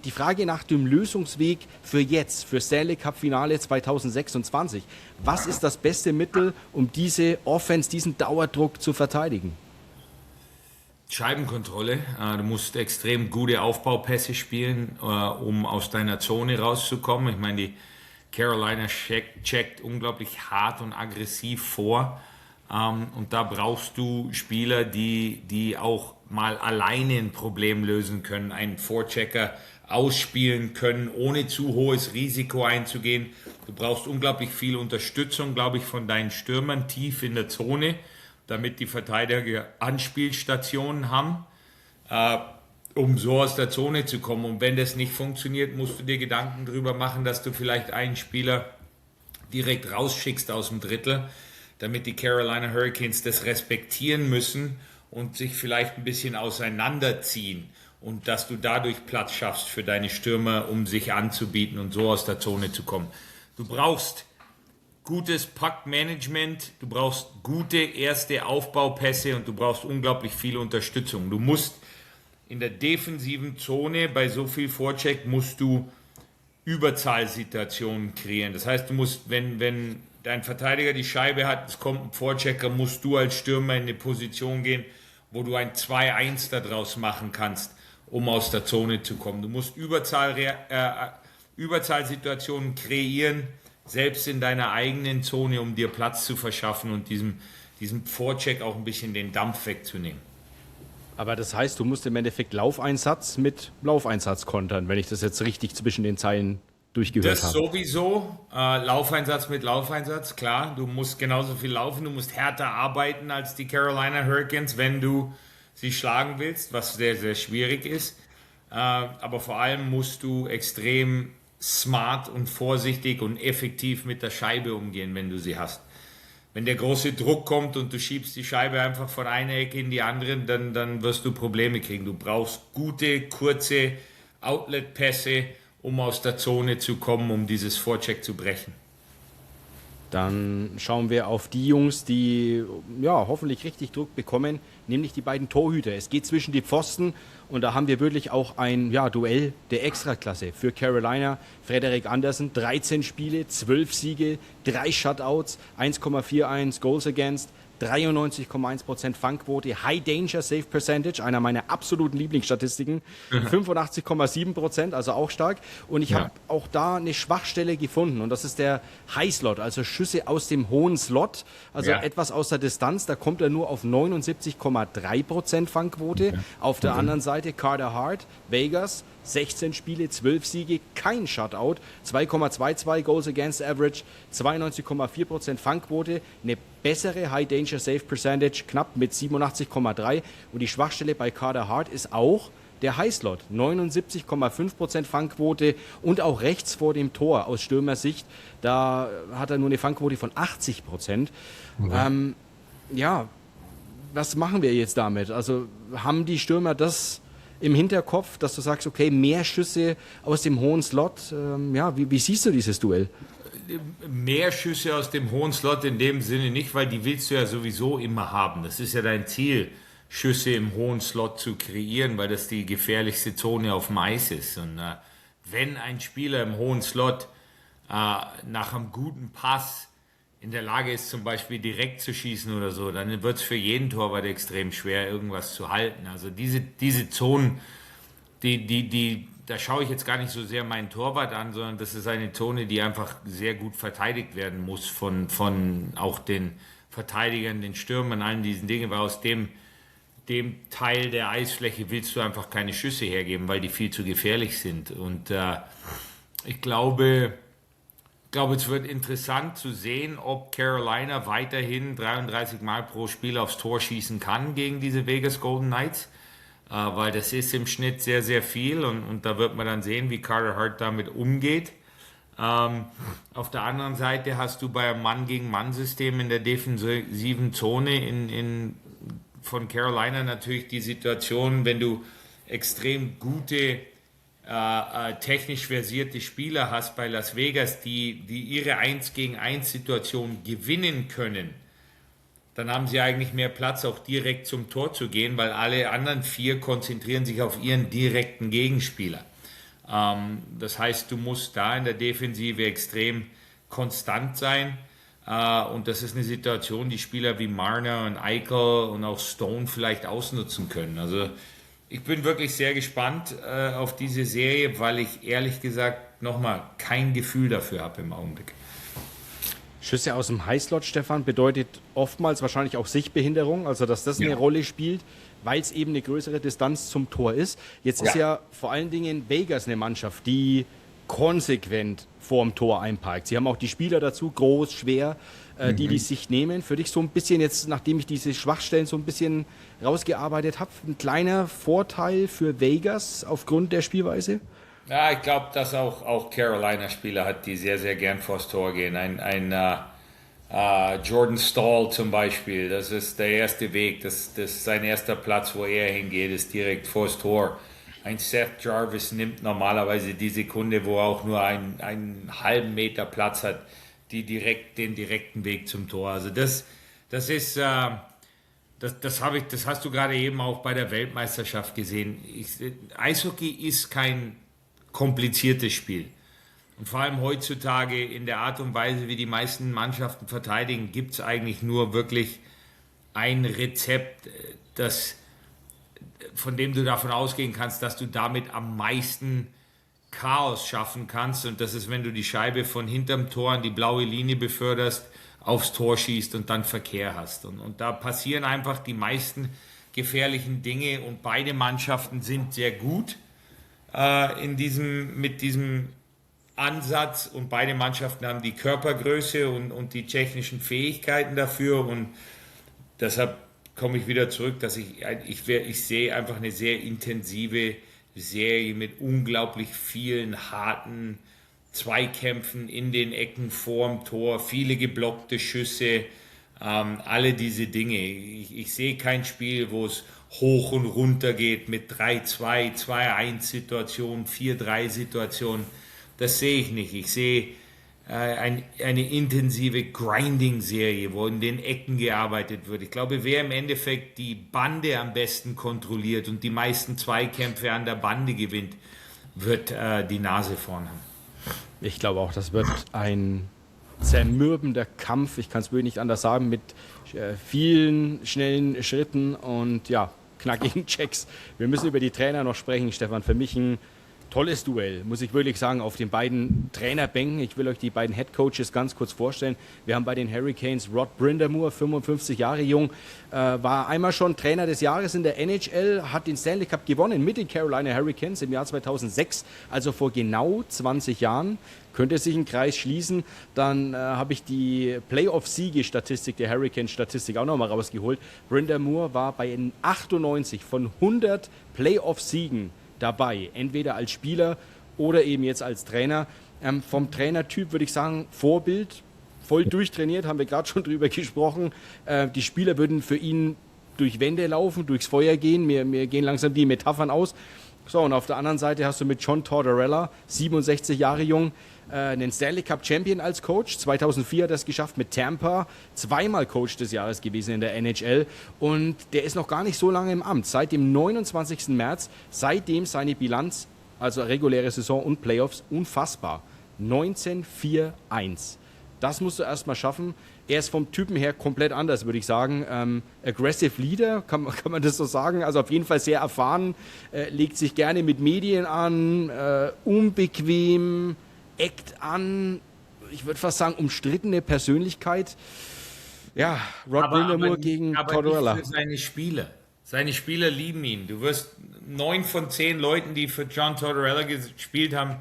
die Frage nach dem Lösungsweg für jetzt, für Stanley Cup Finale 2026. Was ist das beste Mittel, um diese Offense, diesen Dauerdruck zu verteidigen? Scheibenkontrolle. Du musst extrem gute Aufbaupässe spielen, um aus deiner Zone rauszukommen. Ich meine, die Carolina checkt unglaublich hart und aggressiv vor. Und da brauchst du Spieler, die auch mal alleine ein Problem lösen können, einen Forechecker ausspielen können, ohne zu hohes Risiko einzugehen. Du brauchst unglaublich viel Unterstützung, glaube ich, von deinen Stürmern tief in der Zone, damit die Verteidiger Anspielstationen haben, um so aus der Zone zu kommen. Und wenn das nicht funktioniert, musst du dir Gedanken darüber machen, dass du vielleicht einen Spieler direkt rausschickst aus dem Drittel, damit die Carolina Hurricanes das respektieren müssen und sich vielleicht ein bisschen auseinanderziehen und dass du dadurch Platz schaffst für deine Stürmer, um sich anzubieten und so aus der Zone zu kommen. Du brauchst gutes Puck-Management, du brauchst gute erste Aufbaupässe und du brauchst unglaublich viel Unterstützung. Du musst in der defensiven Zone bei so viel Vorcheck musst du Überzahlsituationen kreieren. Das heißt, du musst, wenn dein Verteidiger die Scheibe hat, es kommt ein Vorchecker, musst du als Stürmer in eine Position gehen, wo du ein 2-1 daraus machen kannst, um aus der Zone zu kommen. Du musst Überzahlsituationen kreieren, selbst in deiner eigenen Zone, um dir Platz zu verschaffen und diesem Vorcheck auch ein bisschen den Dampf wegzunehmen. Aber das heißt, du musst im Endeffekt Laufeinsatz mit Laufeinsatz kontern, wenn ich das jetzt richtig zwischen den Zeilen durchgehört Das habe. sowieso, Laufeinsatz mit Laufeinsatz, klar. Du musst genauso viel laufen, du musst härter arbeiten als die Carolina Hurricanes, wenn du sie schlagen willst, was sehr, sehr schwierig ist. Aber vor allem musst du extrem smart und vorsichtig und effektiv mit der Scheibe umgehen, wenn du sie hast. Wenn der große Druck kommt und du schiebst die Scheibe einfach von einer Ecke in die andere, dann wirst du Probleme kriegen. Du brauchst gute, kurze Outlet-Pässe, um aus der Zone zu kommen, um dieses Vorcheck zu brechen. Dann schauen wir auf die Jungs, die ja hoffentlich richtig Druck bekommen, nämlich die beiden Torhüter. Es geht zwischen die Pfosten und da haben wir wirklich auch ein Duell der Extraklasse für Carolina. Frederik Andersen, 13 Spiele, 12 Siege, 3 Shutouts, 1,41 Goals against, 93,1% Fangquote, High Danger Save Percentage, einer meiner absoluten Lieblingsstatistiken, 85,7%, also auch stark. Und ich habe auch da eine Schwachstelle gefunden und das ist der High Slot, also Schüsse aus dem hohen Slot, also etwas aus der Distanz, da kommt er nur auf 79,3% Fangquote. Auf der anderen Seite Carter Hart, Vegas, 16 Spiele, 12 Siege, kein Shutout, 2,22 Goals against Average, 92,4% Fangquote, eine bessere High Danger Save Percentage, knapp mit 87,3. Und die Schwachstelle bei Carter Hart ist auch der High Slot, 79,5% Fangquote und auch rechts vor dem Tor aus Stürmersicht, da hat er nur eine Fangquote von 80%. Was machen wir jetzt damit? Also haben die Stürmer das im Hinterkopf, dass du sagst, okay, mehr Schüsse aus dem hohen Slot? Wie siehst du dieses Duell? Mehr Schüsse aus dem hohen Slot in dem Sinne nicht, weil die willst du ja sowieso immer haben. Das ist ja dein Ziel, Schüsse im hohen Slot zu kreieren, weil das die gefährlichste Zone auf dem Eis ist. Und wenn ein Spieler im hohen Slot nach einem guten Pass in der Lage ist, zum Beispiel direkt zu schießen oder so, dann wird es für jeden Torwart extrem schwer, irgendwas zu halten. Also diese Zonen, da schaue ich jetzt gar nicht so sehr meinen Torwart an, sondern das ist eine Zone, die einfach sehr gut verteidigt werden muss von auch den Verteidigern, den Stürmern, allen diesen Dingen, weil aus dem Teil der Eisfläche willst du einfach keine Schüsse hergeben, weil die viel zu gefährlich sind. Und ich glaube, es wird interessant zu sehen, ob Carolina weiterhin 33 Mal pro Spiel aufs Tor schießen kann gegen diese Vegas Golden Knights, weil das ist im Schnitt sehr, sehr viel und da wird man dann sehen, wie Carter Hart damit umgeht. Auf der anderen Seite hast du bei einem Mann-gegen-Mann-System in der defensiven Zone von Carolina natürlich die Situation, wenn du extrem gute technisch versierte Spieler hast bei Las Vegas, die ihre 1-gegen-1-Situation gewinnen können, dann haben sie eigentlich mehr Platz, auch direkt zum Tor zu gehen, weil alle anderen 4 konzentrieren sich auf ihren direkten Gegenspieler. Das heißt, du musst da in der Defensive extrem konstant sein. Und das ist eine Situation, die Spieler wie Marner und Eichel und auch Stone vielleicht ausnutzen können. Also ich bin wirklich sehr gespannt auf diese Serie, weil ich ehrlich gesagt nochmal kein Gefühl dafür habe im Augenblick. Schüsse aus dem Highslot, Stefan, bedeutet oftmals wahrscheinlich auch Sichtbehinderung, also dass das eine Rolle spielt. weil es eben eine größere Distanz zum Tor ist. Jetzt ist ja vor allen Dingen Vegas eine Mannschaft, die konsequent vorm Tor einparkt. Sie haben auch die Spieler dazu, groß, schwer, die sich nehmen. Für dich so ein bisschen jetzt, nachdem ich diese Schwachstellen so ein bisschen rausgearbeitet habe, ein kleiner Vorteil für Vegas aufgrund der Spielweise? Ja, ich glaube, dass auch Carolina Spieler hat, die sehr, sehr gern vors Tor gehen. Jordan Stahl zum Beispiel, das ist der erste Weg, das ist sein erster Platz, wo er hingeht, ist direkt vors Tor. Ein Seth Jarvis nimmt normalerweise die Sekunde, wo er auch nur einen halben Meter Platz hat, den direkten Weg zum Tor. Also das ist, das hast du gerade eben auch bei der Weltmeisterschaft gesehen. Eishockey ist kein kompliziertes Spiel. Und vor allem heutzutage in der Art und Weise, wie die meisten Mannschaften verteidigen, gibt es eigentlich nur wirklich ein Rezept, von dem du davon ausgehen kannst, dass du damit am meisten Chaos schaffen kannst. Und das ist, wenn du die Scheibe von hinterm Tor an die blaue Linie beförderst, aufs Tor schießt und dann Verkehr hast. Und da passieren einfach die meisten gefährlichen Dinge und beide Mannschaften sind sehr gut mit diesem Ansatz und beide Mannschaften haben die Körpergröße und die technischen Fähigkeiten dafür und deshalb komme ich wieder zurück, dass ich sehe einfach eine sehr intensive Serie mit unglaublich vielen harten Zweikämpfen in den Ecken vorm Tor, viele geblockte Schüsse, alle diese Dinge. Ich sehe kein Spiel, wo es hoch und runter geht mit 3-2, 2-1 Situationen, 4-3 Situationen. Das sehe ich nicht. Ich sehe eine intensive Grinding-Serie, wo in den Ecken gearbeitet wird. Ich glaube, wer im Endeffekt die Bande am besten kontrolliert und die meisten Zweikämpfe an der Bande gewinnt, wird die Nase vorn haben. Ich glaube auch, das wird ein zermürbender Kampf. Ich kann es wirklich nicht anders sagen, mit vielen schnellen Schritten und ja, knackigen Checks. Wir müssen über die Trainer noch sprechen, Stefan. Für mich ein tolles Duell, muss ich wirklich sagen, auf den beiden Trainerbänken. Ich will euch die beiden Headcoaches ganz kurz vorstellen. Wir haben bei den Hurricanes Rod Brind'Amour, 55 Jahre jung, war einmal schon Trainer des Jahres in der NHL, hat den Stanley Cup gewonnen mit den Carolina Hurricanes im Jahr 2006, also vor genau 20 Jahren. Könnte sich ein Kreis schließen, dann habe ich die Playoff-Siege-Statistik, der Hurricane-Statistik auch nochmal rausgeholt. Brind'Amour war bei 98 von 100 Playoff-Siegen dabei, entweder als Spieler oder eben jetzt als Trainer. Vom Trainertyp würde ich sagen, Vorbild, voll durchtrainiert, haben wir gerade schon drüber gesprochen. Die Spieler würden für ihn durch Wände laufen, durchs Feuer gehen. Mir gehen langsam die Metaphern aus. So, und auf der anderen Seite hast du mit John Tortorella, 67 Jahre jung, einen Stanley Cup Champion als Coach. 2004 hat er es geschafft mit Tampa, zweimal Coach des Jahres gewesen in der NHL und der ist noch gar nicht so lange im Amt. Seit dem 29. März, seitdem seine Bilanz, also reguläre Saison und Playoffs, unfassbar. 19-4-1. Das musst du erstmal schaffen. Er ist vom Typen her komplett anders, würde ich sagen. Aggressive Leader, kann man das so sagen? Also auf jeden Fall sehr erfahren, legt sich gerne mit Medien an, unbequem, eckt an, ich würde fast sagen, umstrittene Persönlichkeit. Ja, Rod Brind'Amour gegen Tortorella. Nicht für seine Spieler. Seine Spieler lieben ihn. Du wirst 9 von 10 Leuten, die für John Tortorella gespielt haben,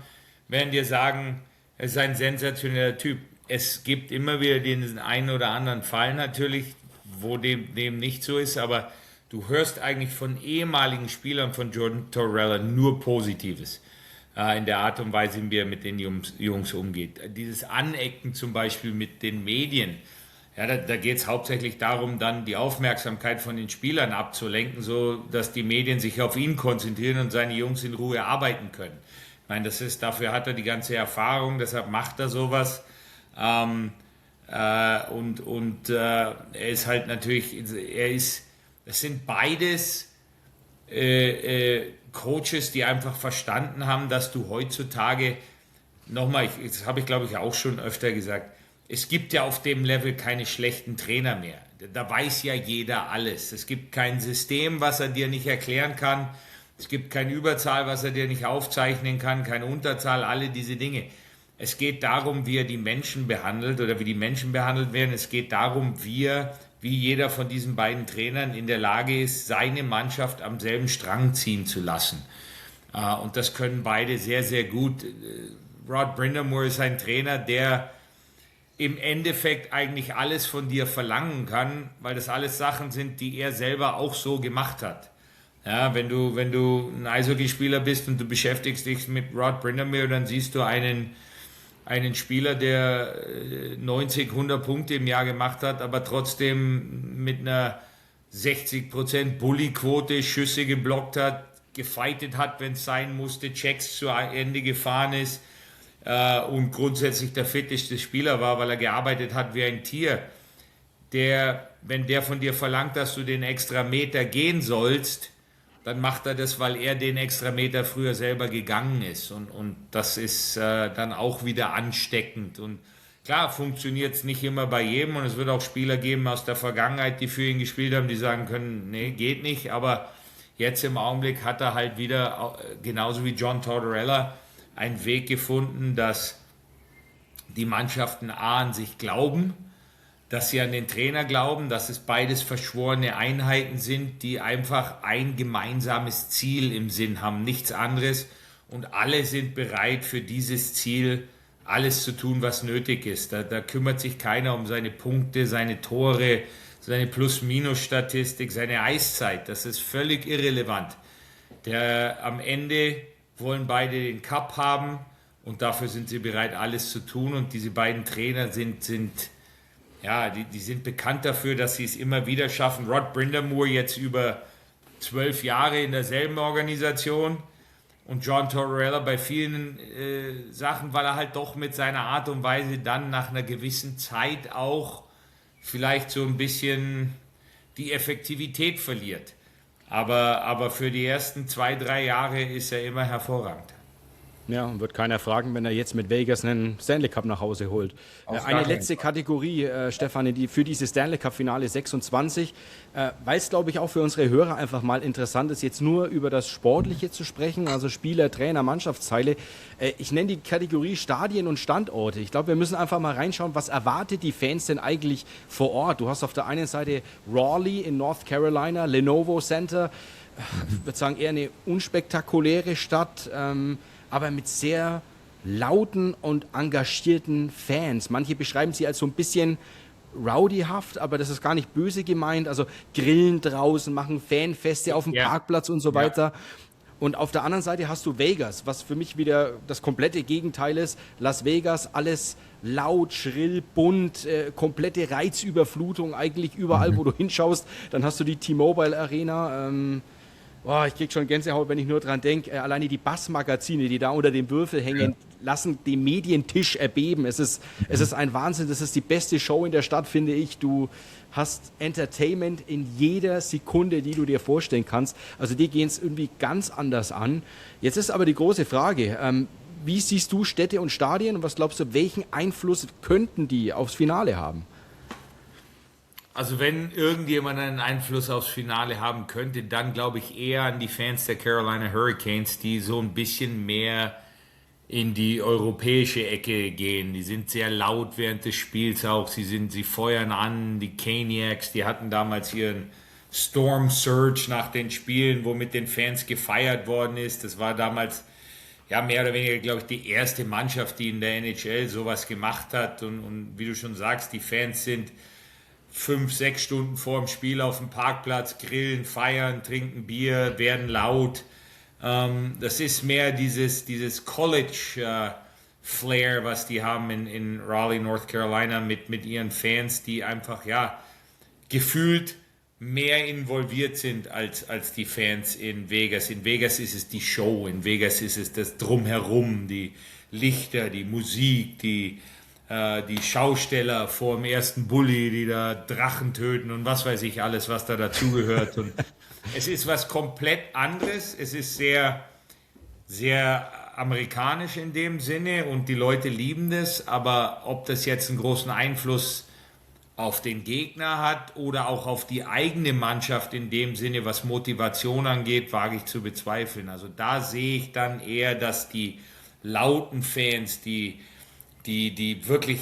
werden dir sagen, er ist ein sensationeller Typ. Es gibt immer wieder den einen oder anderen Fall natürlich, wo dem nicht so ist, aber du hörst eigentlich von ehemaligen Spielern von John Tortorella nur Positives. In der Art und Weise, wie er mit den Jungs umgeht. Dieses Anecken zum Beispiel mit den Medien, ja, da geht es hauptsächlich darum, dann die Aufmerksamkeit von den Spielern abzulenken, so dass die Medien sich auf ihn konzentrieren und seine Jungs in Ruhe arbeiten können. Ich meine, dafür hat er die ganze Erfahrung, deshalb macht er sowas. Er ist halt natürlich, das sind beides Coaches, die einfach verstanden haben, dass du heutzutage, nochmal, das habe ich glaube ich auch schon öfter gesagt, es gibt ja auf dem Level keine schlechten Trainer mehr. Da weiß ja jeder alles. Es gibt kein System, was er dir nicht erklären kann. Es gibt keine Überzahl, was er dir nicht aufzeichnen kann, keine Unterzahl, alle diese Dinge. Es geht darum, wie er die Menschen behandelt oder wie die Menschen behandelt werden. Es geht darum, wie er wie jeder von diesen beiden Trainern in der Lage ist, seine Mannschaft am selben Strang ziehen zu lassen. Und das können beide sehr, sehr gut. Rod Brind'Amour ist ein Trainer, der im Endeffekt eigentlich alles von dir verlangen kann, weil das alles Sachen sind, die er selber auch so gemacht hat. Ja, wenn du ein Eishockeyspieler bist und du beschäftigst dich mit Rod Brind'Amour, dann siehst du einen Spieler, der 90, 100 Punkte im Jahr gemacht hat, aber trotzdem mit einer 60% Bully-Quote Schüsse geblockt hat, gefightet hat, wenn es sein musste, Checks zu Ende gefahren ist und grundsätzlich der fitteste Spieler war, weil er gearbeitet hat wie ein Tier. Wenn der von dir verlangt, dass du den extra Meter gehen sollst, dann macht er das, weil er den extra Meter früher selber gegangen ist. Und das ist dann auch wieder ansteckend. Und klar, funktioniert es nicht immer bei jedem. Und es wird auch Spieler geben aus der Vergangenheit, die für ihn gespielt haben, die sagen können, nee, geht nicht. Aber jetzt im Augenblick hat er halt wieder, genauso wie John Tortorella, einen Weg gefunden, dass die Mannschaften an sich glauben, dass sie an den Trainer glauben, dass es beides verschworene Einheiten sind, die einfach ein gemeinsames Ziel im Sinn haben, nichts anderes. Und alle sind bereit für dieses Ziel alles zu tun, was nötig ist. Da kümmert sich keiner um seine Punkte, seine Tore, seine Plus-Minus-Statistik, seine Eiszeit. Das ist völlig irrelevant. Am Ende wollen beide den Cup haben und dafür sind sie bereit, alles zu tun. Und diese beiden Trainer sind bekannt dafür, dass sie es immer wieder schaffen. Rod Brind'Amour jetzt über 12 Jahre in derselben Organisation und John Tortorella bei vielen Sachen, weil er halt doch mit seiner Art und Weise dann nach einer gewissen Zeit auch vielleicht so ein bisschen die Effektivität verliert. Aber für die ersten 2, 3 Jahre ist er immer hervorragend. Ja, und wird keiner fragen, wenn er jetzt mit Vegas einen Stanley Cup nach Hause holt. Eine letzte Kategorie, Stefan, für dieses Stanley Cup Finale 26, weil es, glaube ich, auch für unsere Hörer einfach mal interessant ist, jetzt nur über das Sportliche zu sprechen, also Spieler, Trainer, Mannschaftsteile. Ich nenne die Kategorie Stadien und Standorte. Ich glaube, wir müssen einfach mal reinschauen, was erwartet die Fans denn eigentlich vor Ort? Du hast auf der einen Seite Raleigh in North Carolina, Lenovo Center, ich würde sagen eher eine unspektakuläre Stadt, aber mit sehr lauten und engagierten Fans. Manche beschreiben sie als so ein bisschen rowdyhaft, aber das ist gar nicht böse gemeint. Also grillen draußen, machen Fanfeste auf dem Parkplatz und so weiter. Und auf der anderen Seite hast du Vegas, was für mich wieder das komplette Gegenteil ist. Las Vegas, alles laut, schrill, bunt, komplette Reizüberflutung eigentlich überall, wo du hinschaust. Dann hast du die T-Mobile Arena, ich krieg schon Gänsehaut, wenn ich nur dran denke. Alleine die Bassmagazine, die da unter dem Würfel hängen, lassen den Medientisch erbeben. Es ist ein Wahnsinn. Das ist die beste Show in der Stadt, finde ich. Du hast Entertainment in jeder Sekunde, die du dir vorstellen kannst. Also die gehen es irgendwie ganz anders an. Jetzt ist aber die große Frage, wie siehst du Städte und Stadien und was glaubst du, welchen Einfluss könnten die aufs Finale haben? Also wenn irgendjemand einen Einfluss aufs Finale haben könnte, dann glaube ich eher an die Fans der Carolina Hurricanes, die so ein bisschen mehr in die europäische Ecke gehen. Die sind sehr laut während des Spiels auch. Sie feuern an. Die Caniacs, die hatten damals ihren Storm Surge nach den Spielen, wo mit den Fans gefeiert worden ist. Das war damals mehr oder weniger, glaube ich, die erste Mannschaft, die in der NHL sowas gemacht hat. Und wie du schon sagst, die Fans sind 5, 6 Stunden vor dem Spiel auf dem Parkplatz, grillen, feiern, trinken Bier, werden laut. Das ist mehr dieses College-Flair, was die haben in Raleigh, North Carolina mit ihren Fans, die einfach gefühlt mehr involviert sind als die Fans in Vegas. In Vegas ist es die Show, in Vegas ist es das Drumherum, die Lichter, die Musik, die Schausteller vor dem ersten Bulli, die da Drachen töten und was weiß ich alles, was da dazugehört. Und es ist was komplett anderes. Es ist sehr, sehr amerikanisch in dem Sinne und die Leute lieben das. Aber ob das jetzt einen großen Einfluss auf den Gegner hat oder auch auf die eigene Mannschaft in dem Sinne, was Motivation angeht, wage ich zu bezweifeln. Also da sehe ich dann eher, dass die lauten Fans, die wirklich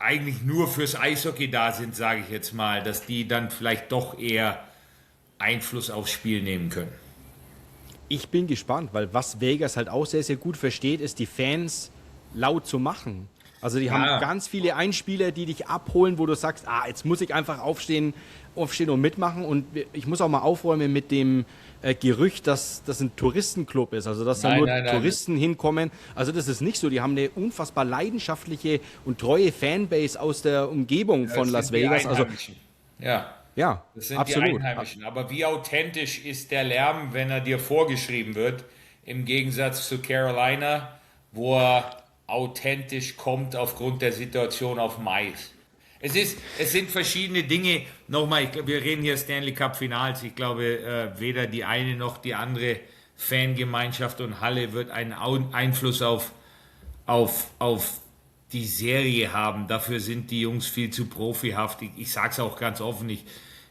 eigentlich nur fürs Eishockey da sind, sage ich jetzt mal, dass die dann vielleicht doch eher Einfluss aufs Spiel nehmen können. Ich bin gespannt, weil was Vegas halt auch sehr, sehr gut versteht, ist, die Fans laut zu machen. Also die haben ganz viele Einspieler, die dich abholen, wo du sagst, jetzt muss ich einfach aufstehen und mitmachen. Und ich muss auch mal aufräumen mit dem Gerücht, dass das ein Touristenclub ist, also dass da nur Touristen hinkommen. Also das ist nicht so. Die haben eine unfassbar leidenschaftliche und treue Fanbase aus der Umgebung von Las Vegas. Also ja, das sind absolut. Die Einheimischen. Aber wie authentisch ist der Lärm, wenn er dir vorgeschrieben wird, im Gegensatz zu Carolina, wo er authentisch kommt aufgrund der Situation auf dem Eis. Es sind verschiedene Dinge. Nochmal, wir reden hier Stanley Cup Finals. Ich glaube, weder die eine noch die andere Fangemeinschaft und Halle wird einen Einfluss auf die Serie haben. Dafür sind die Jungs viel zu profihaft. Ich sage es auch ganz offen.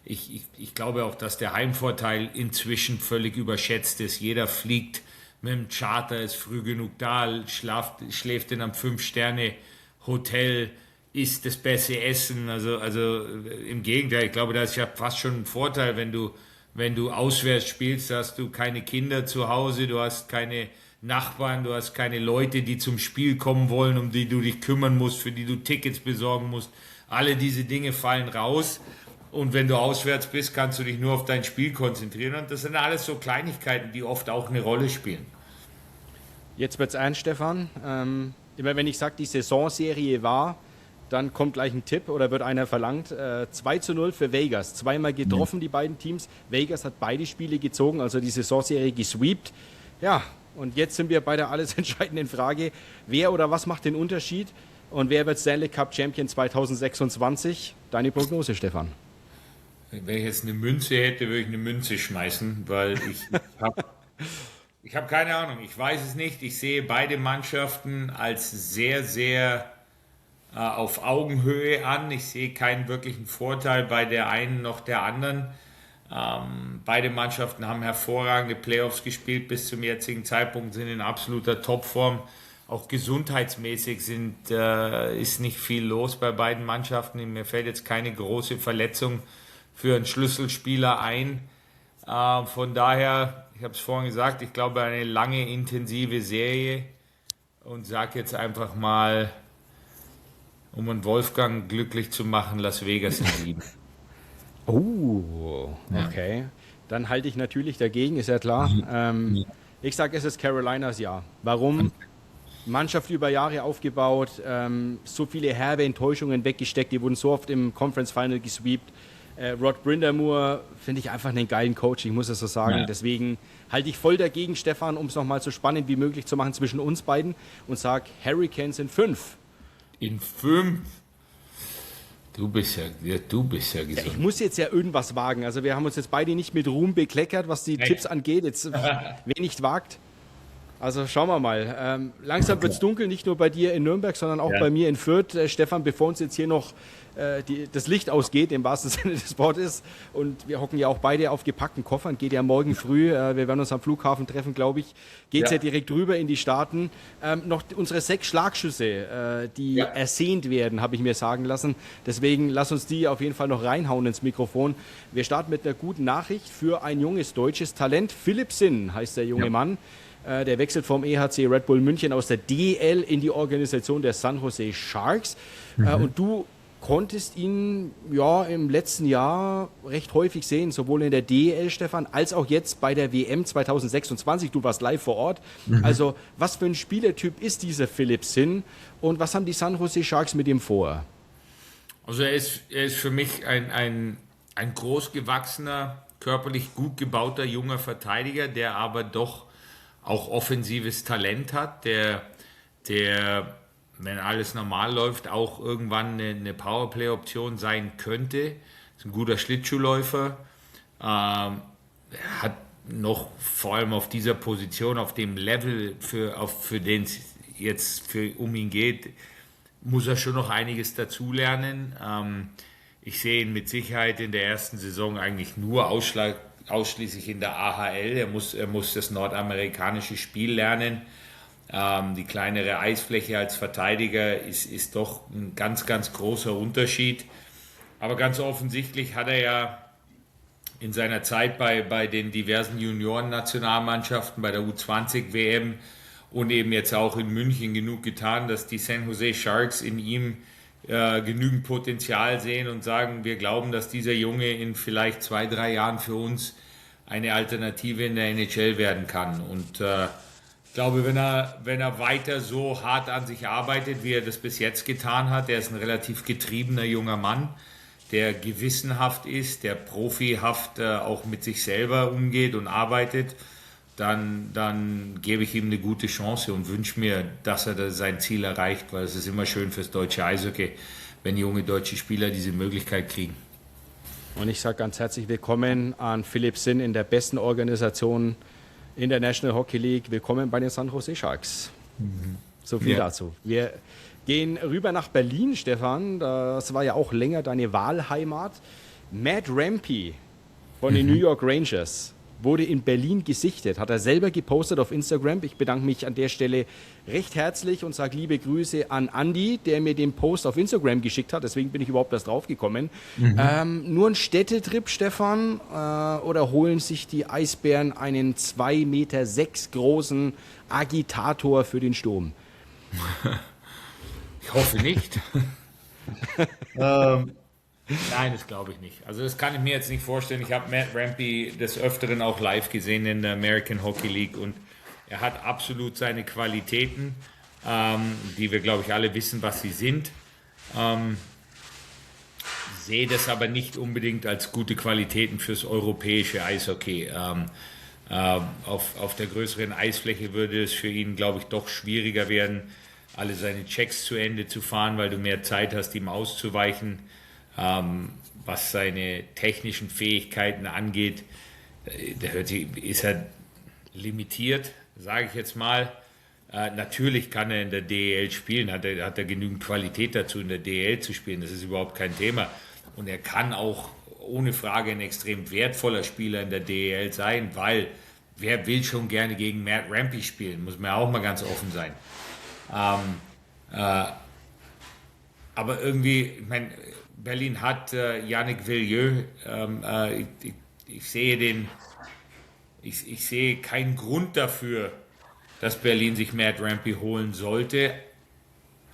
Ich glaube auch, dass der Heimvorteil inzwischen völlig überschätzt ist. Jeder fliegt mit dem Charter, ist früh genug da, schläft in einem 5-Sterne-Hotel, isst das beste Essen. Also im Gegenteil, ich glaube, das ist ja fast schon ein Vorteil, wenn du auswärts spielst, hast du keine Kinder zu Hause, du hast keine Nachbarn, du hast keine Leute, die zum Spiel kommen wollen, um die du dich kümmern musst, für die du Tickets besorgen musst. Alle diese Dinge fallen raus. Und wenn du auswärts bist, kannst du dich nur auf dein Spiel konzentrieren. Und das sind alles so Kleinigkeiten, die oft auch eine Rolle spielen. Jetzt wird's ernst, Stefan. Immer wenn ich sage, die Saisonserie war, dann kommt gleich ein Tipp oder wird einer verlangt. 2:0 für Vegas. Zweimal getroffen, die beiden Teams. Vegas hat beide Spiele gezogen, also die Saisonserie gesweept. Ja, und jetzt sind wir bei der alles entscheidenden Frage, wer oder was macht den Unterschied und wer wird Stanley Cup Champion 2026? Deine Prognose, Stefan? Wenn ich jetzt eine Münze hätte, würde ich eine Münze schmeißen, weil ich habe keine Ahnung. Ich weiß es nicht. Ich sehe beide Mannschaften als sehr, sehr auf Augenhöhe an. Ich sehe keinen wirklichen Vorteil bei der einen noch der anderen. Beide Mannschaften haben hervorragende Playoffs gespielt bis zum jetzigen Zeitpunkt, sind in absoluter Topform. Auch gesundheitsmäßig ist nicht viel los bei beiden Mannschaften. Mir fällt jetzt keine große Verletzung für einen Schlüsselspieler ein. Von daher, ich habe es vorhin gesagt, ich glaube eine lange, intensive Serie und sage jetzt einfach mal, um einen Wolfgang glücklich zu machen, Las Vegas in 7. Oh, okay. Ja. Dann halte ich natürlich dagegen, ist ja klar. Ich sage, es ist Carolinas Jahr. Warum? Mannschaft über Jahre aufgebaut, so viele herbe Enttäuschungen weggesteckt, die wurden so oft im Conference Final gesweept. Rod Brind'Amour finde ich einfach einen geilen Coach, ich muss es so sagen. Ja. Deswegen halte ich voll dagegen, Stefan, um es nochmal so spannend wie möglich zu machen zwischen uns beiden und sage Hurricanes in 5. In 5? Du bist ja gesund. Ja, ich muss jetzt ja irgendwas wagen. Also wir haben uns jetzt beide nicht mit Ruhm bekleckert, was die Tipps angeht. Jetzt wer nicht wagt. Also schauen wir mal. Langsam wird es dunkel, nicht nur bei dir in Nürnberg, sondern auch bei mir in Fürth. Stefan, bevor uns jetzt hier noch das Licht ausgeht, im wahrsten Sinne des Wortes. Und wir hocken ja auch beide auf gepackten Koffern. Geht ja morgen früh, wir werden uns am Flughafen treffen, glaube ich. Geht es ja direkt rüber in die Staaten. Noch unsere 6 Schlagschüsse, die ersehnt werden, habe ich mir sagen lassen. Deswegen lass uns die auf jeden Fall noch reinhauen ins Mikrofon. Wir starten mit einer guten Nachricht für ein junges deutsches Talent. Philipp Sinn heißt der junge Mann. Der wechselt vom EHC Red Bull München aus der DEL in die Organisation der San Jose Sharks. Und du konntest ihn im letzten Jahr recht häufig sehen, sowohl in der DEL, Stefan, als auch jetzt bei der WM 2026. Du warst live vor Ort. Also was für ein Spielertyp ist dieser Philipp Sinn und was haben die San Jose Sharks mit ihm vor? Also er ist für mich ein großgewachsener, körperlich gut gebauter junger Verteidiger, der aber doch auch offensives Talent hat, der wenn alles normal läuft, auch irgendwann eine Powerplay-Option sein könnte. Ist ein guter Schlittschuhläufer. Hat noch vor allem auf dieser Position, auf dem Level, für den es jetzt um ihn geht, muss er schon noch einiges dazulernen. Ich sehe ihn mit Sicherheit in der ersten Saison eigentlich nur ausschließlich in der AHL. Er muss das nordamerikanische Spiel lernen. Die kleinere Eisfläche als Verteidiger ist doch ein ganz, ganz großer Unterschied. Aber ganz offensichtlich hat er ja in seiner Zeit bei den diversen Junioren-Nationalmannschaften, bei der U20-WM und eben jetzt auch in München genug getan, dass die San Jose Sharks in ihm genügend Potenzial sehen und sagen, wir glauben, dass dieser Junge in vielleicht 2-3 Jahren für uns eine Alternative in der NHL werden kann. Und ich glaube, wenn er weiter so hart an sich arbeitet, wie er das bis jetzt getan hat, er ist ein relativ getriebener junger Mann, der gewissenhaft ist, der profihaft auch mit sich selber umgeht und arbeitet, dann gebe ich ihm eine gute Chance und wünsche mir, dass er sein Ziel erreicht, weil es ist immer schön fürs deutsche Eishockey, wenn junge deutsche Spieler diese Möglichkeit kriegen. Und ich sage ganz herzlich willkommen an Philipp Sinn in der besten Organisation in der National Hockey League. Willkommen bei den San Jose Sharks. So viel dazu. Wir gehen rüber nach Berlin, Stefan. Das war ja auch länger deine Wahlheimat. Matt Rampy von den New York Rangers wurde in Berlin gesichtet. Hat er selber gepostet auf Instagram. Ich bedanke mich an der Stelle recht herzlich und sage liebe Grüße an Andy, der mir den Post auf Instagram geschickt hat. Deswegen bin ich überhaupt erst drauf gekommen. Nur ein Städtetrip, Stefan? Oder holen sich die Eisbären einen 2,6 Meter großen Agitator für den Sturm? Ich hoffe nicht. Nein, das glaube ich nicht. Also das kann ich mir jetzt nicht vorstellen. Ich habe Matt Rampy des Öfteren auch live gesehen in der American Hockey League und er hat absolut seine Qualitäten, die wir, glaube ich, alle wissen, was sie sind. Sehe das aber nicht unbedingt als gute Qualitäten fürs europäische Eishockey. Auf der größeren Eisfläche würde es für ihn, glaube ich, doch schwieriger werden, alle seine Checks zu Ende zu fahren, weil du mehr Zeit hast, ihm auszuweichen. Was seine technischen Fähigkeiten angeht, ist er limitiert, sage ich jetzt mal. Natürlich kann er in der DEL spielen, hat er genügend Qualität dazu, in der DEL zu spielen, das ist überhaupt kein Thema. Und er kann auch ohne Frage ein extrem wertvoller Spieler in der DEL sein, weil wer will schon gerne gegen Matt Rampy spielen, muss man ja auch mal ganz offen sein. Aber irgendwie, ich meine, Berlin hat Yannick Villieu. Ich sehe keinen Grund dafür, dass Berlin sich Matt Rampy holen sollte.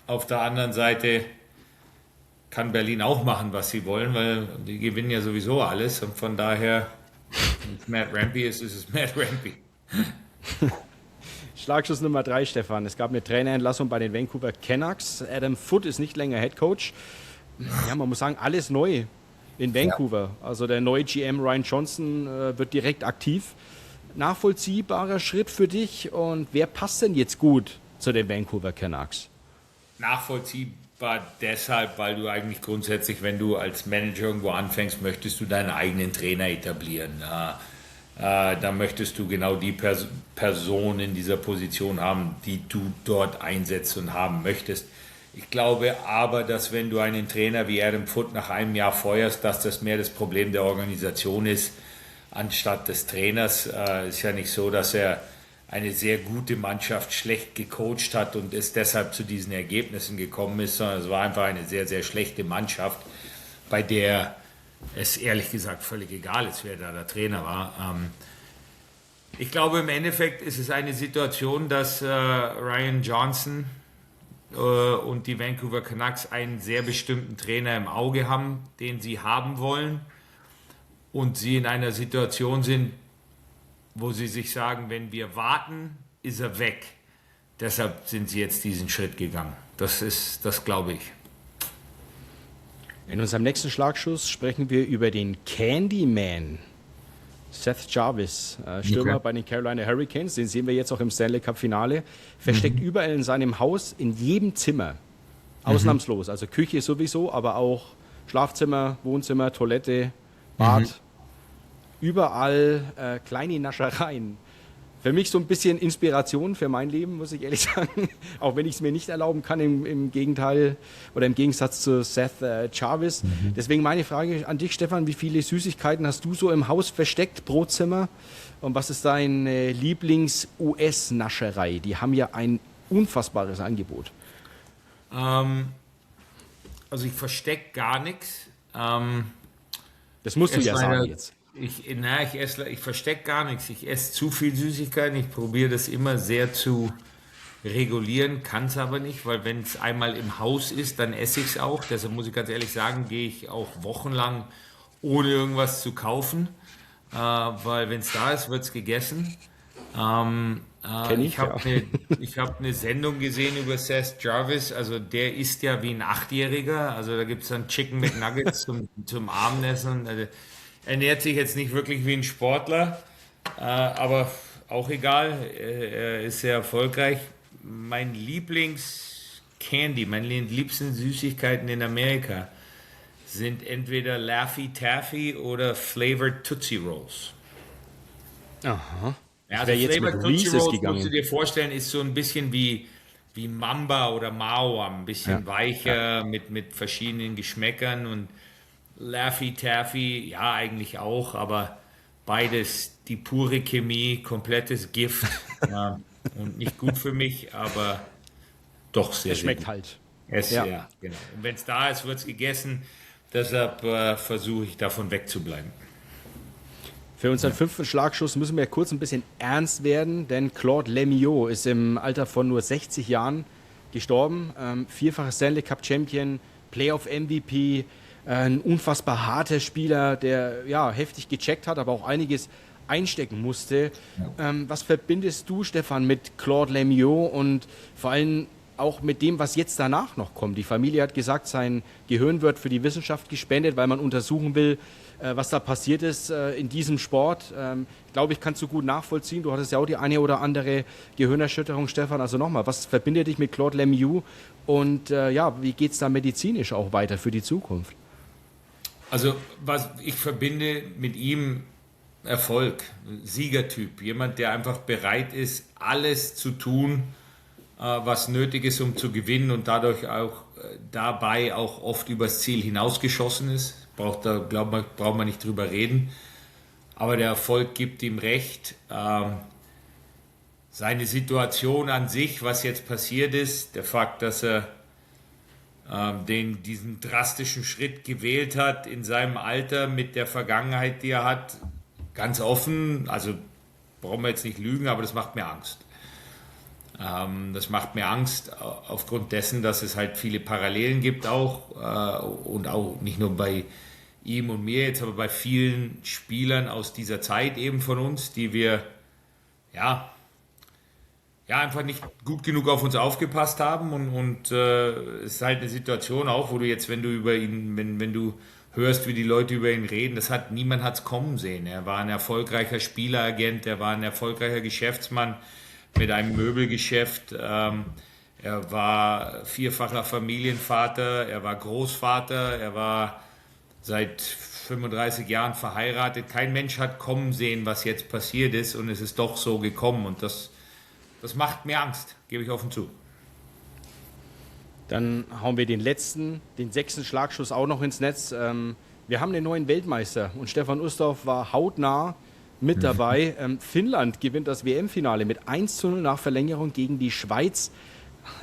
Auf der anderen Seite kann Berlin auch machen, was sie wollen, weil die gewinnen ja sowieso alles. Und von daher, wenn es Matt Rampy ist, ist es Matt Rampy. Schlagschuss Nummer 3, Stefan. Es gab eine Trainerentlassung bei den Vancouver Canucks. Adam Foote ist nicht länger Head Coach. Ja, man muss sagen, alles neu in Vancouver. Ja. Also der neue GM Ryan Johnson wird direkt aktiv. Nachvollziehbarer Schritt für dich. Und wer passt denn jetzt gut zu den Vancouver Canucks? Nachvollziehbar deshalb, weil du eigentlich grundsätzlich, wenn du als Manager irgendwo anfängst, möchtest du deinen eigenen Trainer etablieren. Da möchtest du genau die Person in dieser Position haben, die du dort einsetzt und haben möchtest. Ich glaube aber, dass wenn du einen Trainer wie Adam Foote nach einem Jahr feuerst, dass das mehr das Problem der Organisation ist, anstatt des Trainers. Ist ja nicht so, dass er eine sehr gute Mannschaft schlecht gecoacht hat und es deshalb zu diesen Ergebnissen gekommen ist, sondern es war einfach eine sehr, sehr schlechte Mannschaft, bei der es ehrlich gesagt völlig egal ist, wer da der Trainer war. Ich glaube, im Endeffekt ist es eine Situation, dass Ryan Johnson und die Vancouver Canucks einen sehr bestimmten Trainer im Auge haben, den sie haben wollen und sie in einer Situation sind, wo sie sich sagen, wenn wir warten, ist er weg. Deshalb sind sie jetzt diesen Schritt gegangen. Das glaube ich. In unserem nächsten Schlagschuss sprechen wir über den Candyman. Seth Jarvis, Stürmer bei den Carolina Hurricanes, den sehen wir jetzt auch im Stanley Cup Finale, versteckt überall in seinem Haus, in jedem Zimmer, ausnahmslos, also Küche sowieso, aber auch Schlafzimmer, Wohnzimmer, Toilette, Bad, überall kleine Naschereien. Für mich so ein bisschen Inspiration für mein Leben, muss ich ehrlich sagen, auch wenn ich es mir nicht erlauben kann, im Gegenteil oder im Gegensatz zu Seth Jarvis. Deswegen meine Frage an dich, Stefan, wie viele Süßigkeiten hast du so im Haus versteckt pro Zimmer? Und was ist deine Lieblings-US-Nascherei? Die haben ja ein unfassbares Angebot. Also ich verstecke gar nichts. Das musst du ja sagen jetzt. Ich verstecke gar nichts. Ich esse zu viel Süßigkeiten. Ich probiere das immer sehr zu regulieren, kann es aber nicht, weil wenn es einmal im Haus ist, dann esse ich es auch. Deshalb muss ich ganz ehrlich sagen, gehe ich auch wochenlang ohne irgendwas zu kaufen, weil wenn es da ist, wird es gegessen. Ich habe hab eine Sendung gesehen über Seth Jarvis, also der isst ja wie ein Achtjähriger, also da gibt es dann Chicken McNuggets zum Abendessen. Also, ernährt sich jetzt nicht wirklich wie ein Sportler, aber auch egal, er ist sehr erfolgreich. Mein Lieblingscandy, meine liebsten Süßigkeiten in Amerika sind entweder Laffy Taffy oder Flavored Tootsie Rolls. Aha. Ja, Ich wäre jetzt mit Flavored Tootsie Reese's Rolls, musst du gegangen. dir vorstellen, ist so ein bisschen wie Mamba oder Mao, ein bisschen Ja. weicher mit verschiedenen Geschmäckern und Laffy Taffy, ja, eigentlich auch, aber beides die pure Chemie, komplettes Gift. Ja, und nicht gut für mich, aber doch sehr, Es sehr schmeckt gut. halt. Ja, Ja. genau. Und wenn es da ist, wird es gegessen. Deshalb versuche ich davon wegzubleiben. Für unseren 5. Schlagschuss müssen wir kurz ein bisschen ernst werden, denn Claude Lemieux ist im Alter von nur 60 Jahren gestorben. Vierfacher Stanley Cup Champion, Playoff MVP, ein unfassbar harter Spieler, der ja heftig gecheckt hat, aber auch einiges einstecken musste. Was verbindest du, Stefan, mit Claude Lemieux und vor allem auch mit dem, was jetzt danach noch kommt? Die Familie hat gesagt, sein Gehirn wird für die Wissenschaft gespendet, weil man untersuchen will, was da passiert ist in diesem Sport. Glaube ich, kannst du gut nachvollziehen. Du hattest ja auch die eine oder andere Gehirnerschütterung, Stefan. Also nochmal, was verbindet dich mit Claude Lemieux und ja, wie geht es da medizinisch auch weiter für die Zukunft? Also, was ich verbinde mit ihm Erfolg, Siegertyp, jemand, der einfach bereit ist, alles zu tun, was nötig ist, um zu gewinnen und dadurch auch dabei auch oft übers Ziel hinausgeschossen ist. Braucht man nicht drüber reden. Aber der Erfolg gibt ihm recht. Seine Situation an sich, was jetzt passiert ist, der Fakt, dass er diesen drastischen Schritt gewählt hat in seinem Alter mit der Vergangenheit, die er hat, ganz offen, also brauchen wir jetzt nicht lügen, aber das macht mir Angst. Das macht mir Angst aufgrund dessen, dass es halt viele Parallelen gibt auch und auch nicht nur bei ihm und mir jetzt, aber bei vielen Spielern aus dieser Zeit eben von uns, die wir ja einfach nicht gut genug auf uns aufgepasst haben und es ist halt eine Situation auch, wo du jetzt, wenn du über ihn, wenn du hörst, wie die Leute über ihn reden, niemand hat es kommen sehen. Er war ein erfolgreicher Spieleragent, er war ein erfolgreicher Geschäftsmann mit einem Möbelgeschäft. Er war vierfacher Familienvater, er war Großvater, er war seit 35 Jahren verheiratet. Kein Mensch hat kommen sehen, was jetzt passiert ist und es ist doch so gekommen und das macht mir Angst, gebe ich offen zu. Dann hauen wir den 6. Schlagschuss auch noch ins Netz. Wir haben den neuen Weltmeister und Stefan Ustorf war hautnah mit dabei. Finnland gewinnt das WM-Finale mit 1:0 nach Verlängerung gegen die Schweiz.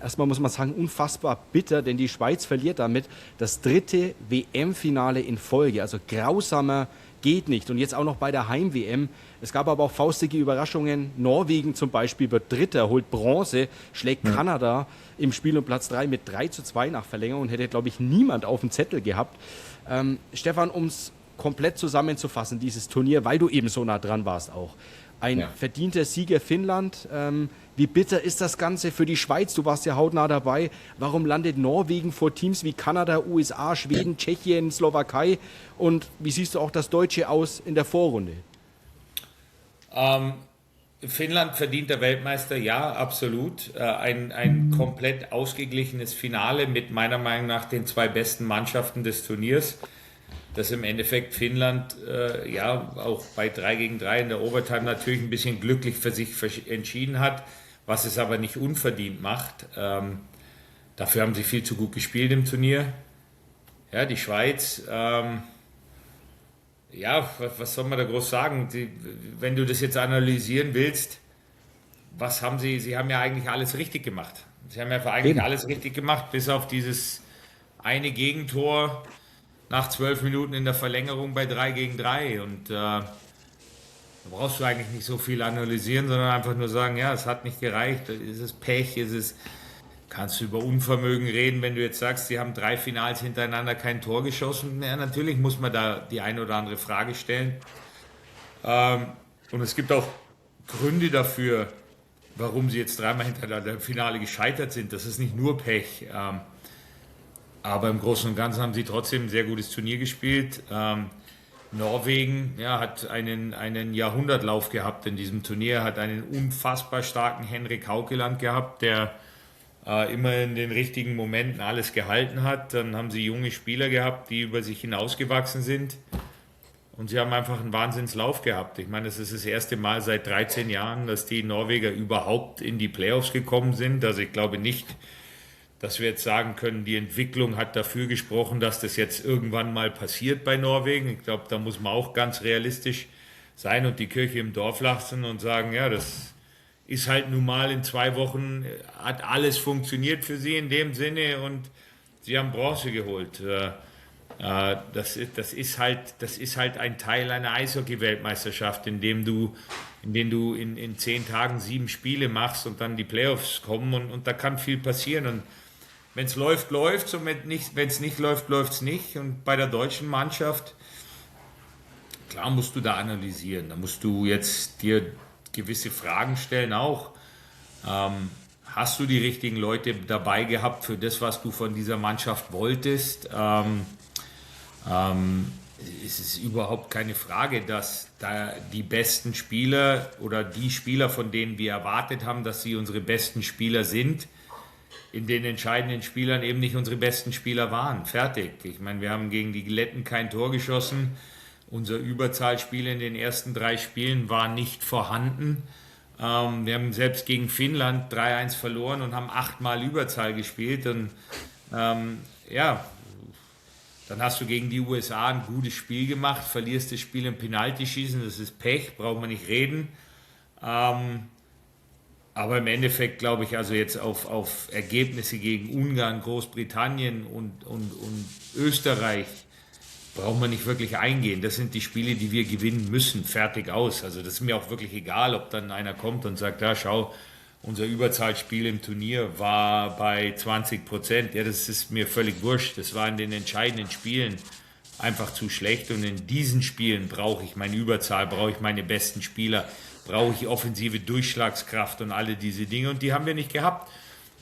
Erstmal muss man sagen, unfassbar bitter, denn die Schweiz verliert damit das 3. WM-Finale in Folge. Also grausamer geht nicht. Und jetzt auch noch bei der Heim-WM. Es gab aber auch faustige Überraschungen. Norwegen zum Beispiel wird Dritter, holt Bronze, schlägt Kanada im Spiel um Platz 3 mit 3:2 nach Verlängerung und hätte, glaube ich, niemand auf dem Zettel gehabt. Stefan, um es komplett zusammenzufassen, dieses Turnier, weil du eben so nah dran warst auch. Ein verdienter Sieger Finnland. Wie bitter ist das Ganze für die Schweiz? Du warst ja hautnah dabei. Warum landet Norwegen vor Teams wie Kanada, USA, Schweden, Tschechien, Slowakei? Und wie siehst du auch das Deutsche aus in der Vorrunde? Finnland verdienter Weltmeister, ja, absolut. Ein komplett ausgeglichenes Finale mit meiner Meinung nach den 2 besten Mannschaften des Turniers. Dass im Endeffekt Finnland auch bei 3-3 in der Overtime natürlich ein bisschen glücklich für sich entschieden hat, was es aber nicht unverdient macht. Dafür haben sie viel zu gut gespielt im Turnier. Ja, die Schweiz, was soll man da groß sagen? Wenn du das jetzt analysieren willst, sie haben ja eigentlich alles richtig gemacht. Sie haben ja eigentlich Eben. alles richtig gemacht, bis auf dieses eine Gegentor nach 12 Minuten in der Verlängerung bei 3-3. Und da brauchst du eigentlich nicht so viel analysieren, sondern einfach nur sagen, ja, es hat nicht gereicht, ist es Pech, kannst du über Unvermögen reden, wenn du jetzt sagst, sie haben 3 Finals hintereinander kein Tor geschossen. Ja, natürlich muss man da die eine oder andere Frage stellen. Und es gibt auch Gründe dafür, warum sie jetzt dreimal hintereinander im Finale gescheitert sind. Das ist nicht nur Pech. Aber im Großen und Ganzen haben sie trotzdem ein sehr gutes Turnier gespielt. Norwegen, ja, hat einen Jahrhundertlauf gehabt in diesem Turnier, hat einen unfassbar starken Henrik Haukeland gehabt, der immer in den richtigen Momenten alles gehalten hat. Dann haben sie junge Spieler gehabt, die über sich hinausgewachsen sind. Und sie haben einfach einen Wahnsinnslauf gehabt. Ich meine, es ist das erste Mal seit 13 Jahren, dass die Norweger überhaupt in die Playoffs gekommen sind. Also ich glaube nicht, dass wir jetzt sagen können, die Entwicklung hat dafür gesprochen, dass das jetzt irgendwann mal passiert bei Norwegen. Ich glaube, da muss man auch ganz realistisch sein und die Kirche im Dorf lassen und sagen, ja, das ist halt nun mal in 2 Wochen, hat alles funktioniert für sie in dem Sinne und sie haben Bronze geholt. Das ist halt ein Teil einer Eishockey-Weltmeisterschaft, in dem du in 10 Tagen 7 Spiele machst und dann die Playoffs kommen und da kann viel passieren. Und wenn es läuft, läuft es und wenn es nicht läuft, läuft es nicht. Und bei der deutschen Mannschaft, klar musst du da analysieren. Da musst du jetzt dir gewisse Fragen stellen auch. Hast du die richtigen Leute dabei gehabt für das, was du von dieser Mannschaft wolltest? Es ist überhaupt keine Frage, dass da die besten Spieler oder die Spieler, von denen wir erwartet haben, dass sie unsere besten Spieler sind, in den entscheidenden Spielern eben nicht unsere besten Spieler waren. Fertig. Ich meine, wir haben gegen die Letten kein Tor geschossen. Unser Überzahlspiel in den ersten 3 Spielen war nicht vorhanden. Wir haben selbst gegen Finnland 3-1 verloren und haben 8-mal Überzahl gespielt. Und ja, dann hast du gegen die USA ein gutes Spiel gemacht, verlierst das Spiel im Penaltyschießen, das ist Pech, braucht man nicht reden. Aber im Endeffekt glaube ich, also jetzt auf Ergebnisse gegen Ungarn, Großbritannien und Österreich braucht man nicht wirklich eingehen. Das sind die Spiele, die wir gewinnen müssen, fertig aus. Also das ist mir auch wirklich egal, ob dann einer kommt und sagt, ja schau, unser Überzahlspiel im Turnier war bei 20%. Ja, das ist mir völlig wurscht. Das war in den entscheidenden Spielen einfach zu schlecht. Und in diesen Spielen brauche ich meine Überzahl, brauche ich meine besten Spieler, brauche ich offensive Durchschlagskraft und alle diese Dinge. Und die haben wir nicht gehabt.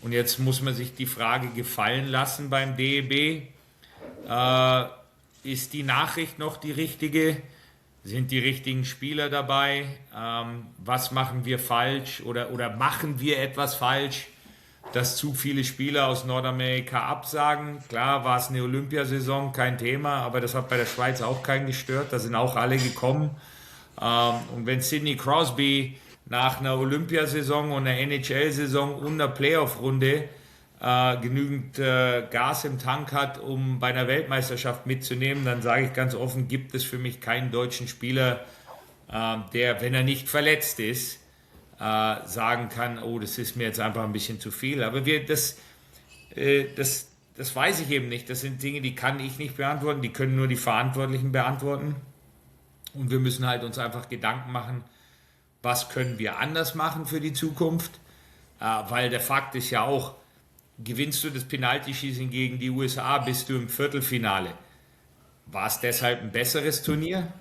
Und jetzt muss man sich die Frage gefallen lassen beim DEB. Ist die Nachricht noch die richtige? Sind die richtigen Spieler dabei? Was machen wir falsch oder machen wir etwas falsch, dass zu viele Spieler aus Nordamerika absagen? Klar war es eine Olympiasaison, kein Thema, aber das hat bei der Schweiz auch keinen gestört. Da sind auch alle gekommen. Und wenn Sidney Crosby nach einer Olympiasaison und einer NHL-Saison und einer Playoff-Runde genügend Gas im Tank hat, um bei einer Weltmeisterschaft mitzunehmen, dann sage ich ganz offen, gibt es für mich keinen deutschen Spieler, der, wenn er nicht verletzt ist, sagen kann, oh, das ist mir jetzt einfach ein bisschen zu viel. Aber das weiß ich eben nicht. Das sind Dinge, die kann ich nicht beantworten, die können nur die Verantwortlichen beantworten. Und wir müssen halt uns einfach Gedanken machen, was können wir anders machen für die Zukunft, weil der Fakt ist ja auch, gewinnst du das Penaltyschießen gegen die USA, bist du im Viertelfinale. War es deshalb ein besseres Turnier?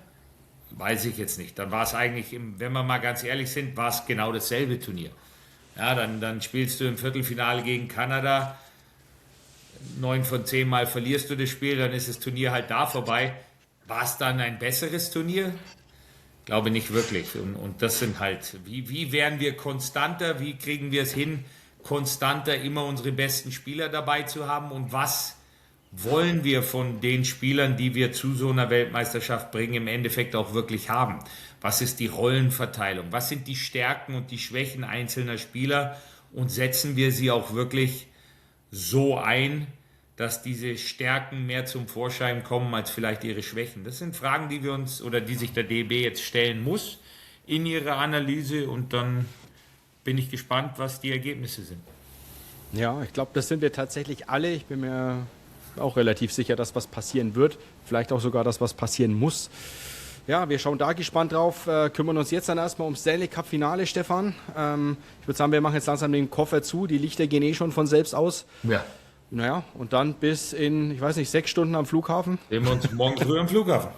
Weiß ich jetzt nicht. Dann war es eigentlich, wenn wir mal ganz ehrlich sind, war es genau dasselbe Turnier. Ja, dann spielst du im Viertelfinale gegen Kanada, 9 von 10 Mal verlierst du das Spiel, dann ist das Turnier halt da vorbei. War es dann ein besseres Turnier? Glaube nicht wirklich. Und das sind halt, wie werden wir konstanter, wie kriegen wir es hin, konstanter immer unsere besten Spieler dabei zu haben und was wollen wir von den Spielern, die wir zu so einer Weltmeisterschaft bringen, im Endeffekt auch wirklich haben? Was ist die Rollenverteilung? Was sind die Stärken und die Schwächen einzelner Spieler und setzen wir sie auch wirklich so ein, dass diese Stärken mehr zum Vorschein kommen als vielleicht ihre Schwächen? Das sind Fragen, die wir uns oder die sich der DEB jetzt stellen muss in ihrer Analyse und dann bin ich gespannt, was die Ergebnisse sind. Ja, ich glaube, das sind wir tatsächlich alle. Ich bin mir auch relativ sicher, dass was passieren wird. Vielleicht auch sogar, dass was passieren muss. Ja, wir schauen da gespannt drauf. Kümmern uns jetzt dann erstmal ums Stanley Cup Finale, Stefan. Ich würde sagen, wir machen jetzt langsam den Koffer zu. Die Lichter gehen eh schon von selbst aus. Ja. Naja, und dann bis in, ich weiß nicht, 6 Stunden am Flughafen. Sehen wir uns morgen früh am Flughafen.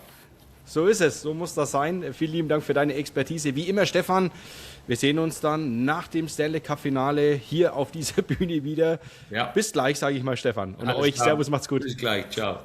So ist es, so muss das sein. Vielen lieben Dank für deine Expertise. Wie immer, Stefan, wir sehen uns dann nach dem Stanley Cup Finale hier auf dieser Bühne wieder. Ja. Bis gleich, sage ich mal, Stefan. Und Alles euch, klar. Servus, macht's gut. Bis gleich, ciao.